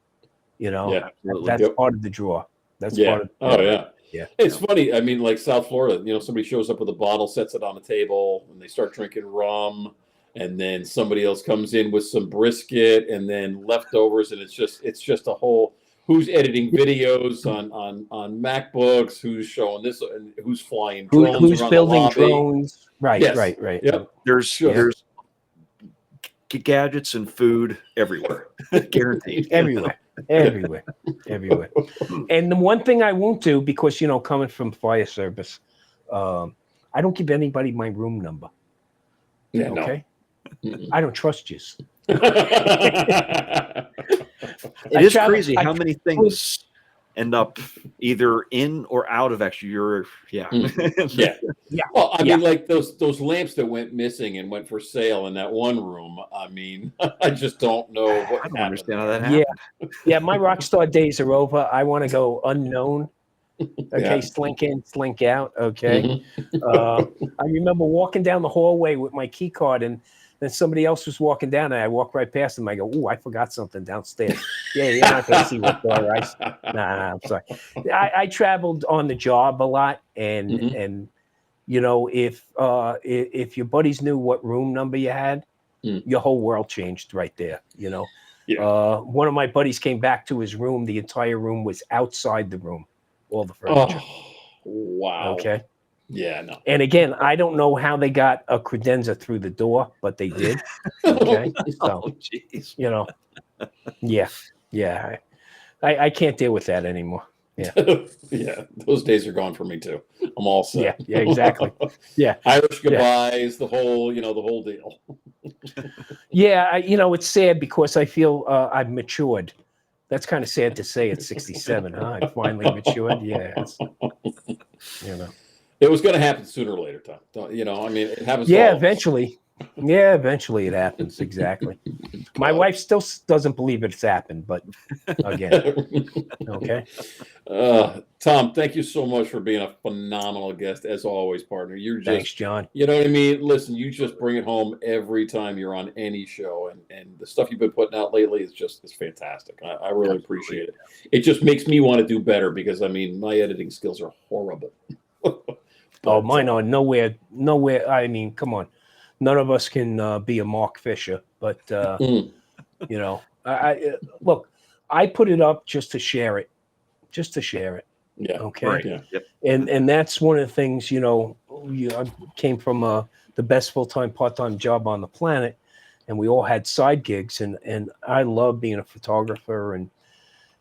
[SPEAKER 5] That's part of the draw. That's part of. Yeah.
[SPEAKER 2] It's funny. I mean, like South Florida, somebody shows up with a bottle, sets it on the table, and they start drinking rum. And then somebody else comes in with some brisket and then leftovers. And it's just a whole, who's editing videos on MacBooks, who's showing this, and who's flying drones,
[SPEAKER 5] who's
[SPEAKER 2] around
[SPEAKER 5] building
[SPEAKER 2] the lobby.
[SPEAKER 5] drones. Right.
[SPEAKER 2] Yes.
[SPEAKER 5] Right.
[SPEAKER 2] Yep.
[SPEAKER 3] There's gadgets and food everywhere. Guaranteed.
[SPEAKER 5] Everywhere. everywhere, everywhere. And the one thing I won't do, because coming from fire service, I don't give anybody my room number.
[SPEAKER 2] Yeah,
[SPEAKER 5] Okay,
[SPEAKER 2] no.
[SPEAKER 5] I don't trust you.
[SPEAKER 3] It is crazy how many things end up either in or out of extra. Yeah.
[SPEAKER 2] Yeah.
[SPEAKER 5] Yeah.
[SPEAKER 2] Well, I mean, like those lamps that went missing and went for sale in that one room. I mean, I just don't know what happened.
[SPEAKER 3] I don't understand how that happened.
[SPEAKER 5] Yeah, my rock star days are over. I want to go unknown. Okay, slink in, slink out. Okay. I remember walking down the hallway with my key card, and then somebody else was walking down, and I walk right past them. I go, "Ooh, I forgot something downstairs." Yeah, you're not going to see what door I. Nah, I'm sorry. I traveled on the job a lot, and if your buddies knew what room number you had, your whole world changed right there.
[SPEAKER 2] Yeah.
[SPEAKER 5] One of my buddies came back to his room. The entire room was outside the room, all the furniture.
[SPEAKER 2] Oh, wow.
[SPEAKER 5] Okay.
[SPEAKER 2] Yeah, no.
[SPEAKER 5] And again, I don't know how they got a credenza through the door, but they did. Okay. So,
[SPEAKER 3] jeez.
[SPEAKER 5] Yeah. I can't deal with that anymore. Yeah.
[SPEAKER 2] Yeah, those days are gone for me too. I'm all set.
[SPEAKER 5] Yeah, exactly. Yeah.
[SPEAKER 2] Irish goodbyes, the whole deal.
[SPEAKER 5] Yeah, it's sad because I feel I've matured. That's kind of sad to say at 67, huh? I finally matured. Yeah.
[SPEAKER 2] It was going to happen sooner or later, Tom. I mean, it happens.
[SPEAKER 5] Yeah, eventually. Yeah, eventually it happens. Exactly. My wife still doesn't believe it's happened, but again, okay.
[SPEAKER 2] Tom, thank you so much for being a phenomenal guest, as always, partner. You're just,
[SPEAKER 5] thanks, John.
[SPEAKER 2] You know what I mean? Listen, you just bring it home every time you're on any show, and the stuff you've been putting out lately is fantastic. I really appreciate it. It just makes me want to do better because, I mean, my editing skills are horrible.
[SPEAKER 5] Mine are nowhere. I mean, come on. None of us can be a Mark Fisher, but I look. I put it up just to share it.
[SPEAKER 2] Yeah.
[SPEAKER 5] Okay.
[SPEAKER 3] Right.
[SPEAKER 2] Yeah.
[SPEAKER 3] Yep.
[SPEAKER 5] And that's one of the things. I came from the best full-time, part-time job on the planet, and we all had side gigs, and I love being a photographer, and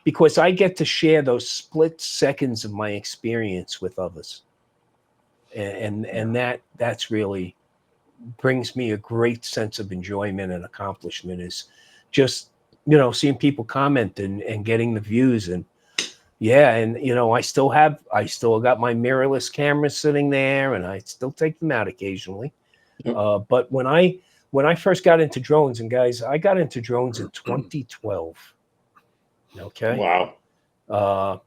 [SPEAKER 5] because I get to share those split seconds of my experience with others, and that's really brings me a great sense of enjoyment and accomplishment, is just seeing people comment and getting the views, and I still got my mirrorless cameras sitting there, and I still take them out occasionally.
[SPEAKER 2] Yep.
[SPEAKER 5] But when I first got into drones, and guys, I got into drones in 2012. Okay.
[SPEAKER 2] Wow.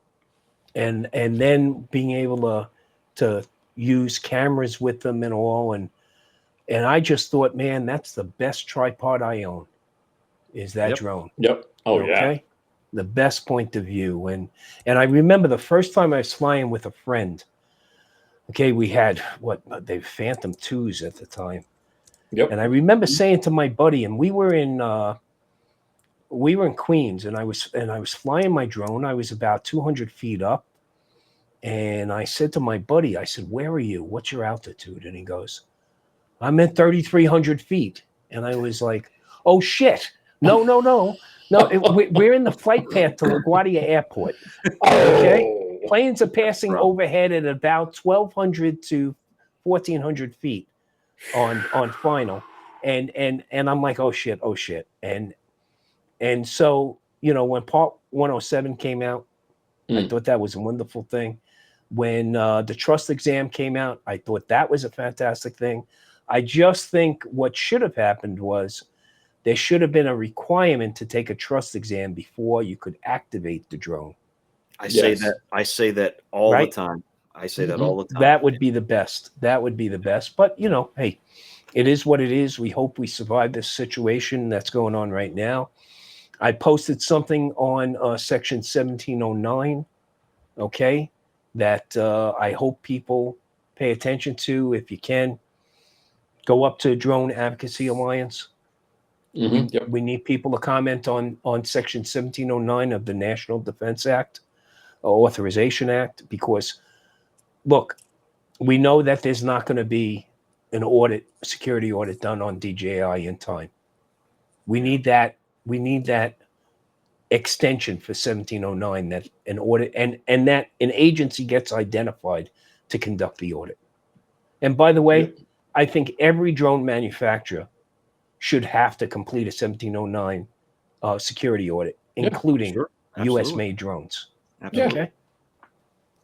[SPEAKER 5] And then being able to use cameras with them and all, and I just thought, man, that's the best tripod I own, is that drone.
[SPEAKER 2] Yep. Oh,
[SPEAKER 5] okay?
[SPEAKER 2] Yeah.
[SPEAKER 5] The best point of view. And I remember the first time I was flying with a friend. Okay, we had they Phantom 2s at the time.
[SPEAKER 2] Yep.
[SPEAKER 5] And I remember saying to my buddy, and we were in Queens, and I was flying my drone. I was about 200 feet up. And I said to my buddy, I said, "Where are you? What's your altitude?" And he goes, "I'm at 3,300 feet." And I was like, "Oh shit. No. We're in the flight path to LaGuardia Airport." Okay. Planes are passing overhead at about 1,200 to 1,400 feet on final. And I'm like, oh shit. And so, when Part 107 came out, I thought that was a wonderful thing. When the trust exam came out, I thought that was a fantastic thing. I just think what should have happened was there should have been a requirement to take a trust exam before you could activate the drone.
[SPEAKER 3] I say that all the time. I say that all the time.
[SPEAKER 5] That would be the best. But hey, it is what it is. We hope we survive this situation that's going on right now. I posted something on section 1709. Okay, that I hope people pay attention to. If you can, go up to Drone Advocacy Alliance. We need people to comment on section 1709 of the National Defense Act, Authorization Act, because look, we know that there's not going to be an security audit done on DJI in time. We need that extension for 1709 that an audit and that an agency gets identified to conduct the audit. And by the way,
[SPEAKER 2] Yep.
[SPEAKER 5] I think every drone manufacturer should have to complete a 1709 security audit, including
[SPEAKER 3] Sure.
[SPEAKER 5] U.S.
[SPEAKER 3] Absolutely.
[SPEAKER 5] made drones.
[SPEAKER 3] Absolutely.
[SPEAKER 5] Okay.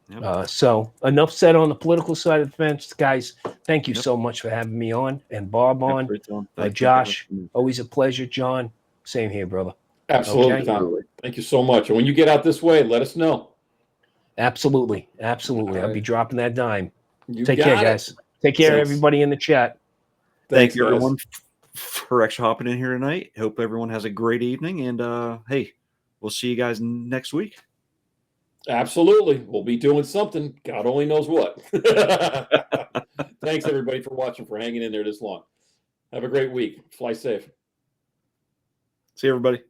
[SPEAKER 3] Yep.
[SPEAKER 5] So enough said on the political side of the fence, guys. Thank you
[SPEAKER 3] Yep.
[SPEAKER 5] so much for having me on, and Bob on.
[SPEAKER 3] Great, Tom. Thank you.
[SPEAKER 5] Josh, always a pleasure. John, same here, brother.
[SPEAKER 2] Absolutely,
[SPEAKER 5] Okay.
[SPEAKER 2] Tom. Thank you so much. And when you get out this way, let us know.
[SPEAKER 5] Absolutely.
[SPEAKER 2] All
[SPEAKER 5] I'll be
[SPEAKER 2] right.
[SPEAKER 5] dropping that dime.
[SPEAKER 2] You
[SPEAKER 5] Take
[SPEAKER 2] got
[SPEAKER 5] care,
[SPEAKER 2] it.
[SPEAKER 5] guys. Take care,
[SPEAKER 3] Thanks.
[SPEAKER 5] everybody in the chat.
[SPEAKER 3] Thank
[SPEAKER 2] Thanks,
[SPEAKER 3] you,
[SPEAKER 2] guys.
[SPEAKER 3] everyone, for extra hopping in here tonight. Hope everyone has a great evening. And hey, we'll see you guys next week.
[SPEAKER 2] Absolutely. We'll be doing something. God only knows what. Thanks, everybody, for watching, for hanging in there this long. Have a great week. Fly safe.
[SPEAKER 3] See you, everybody.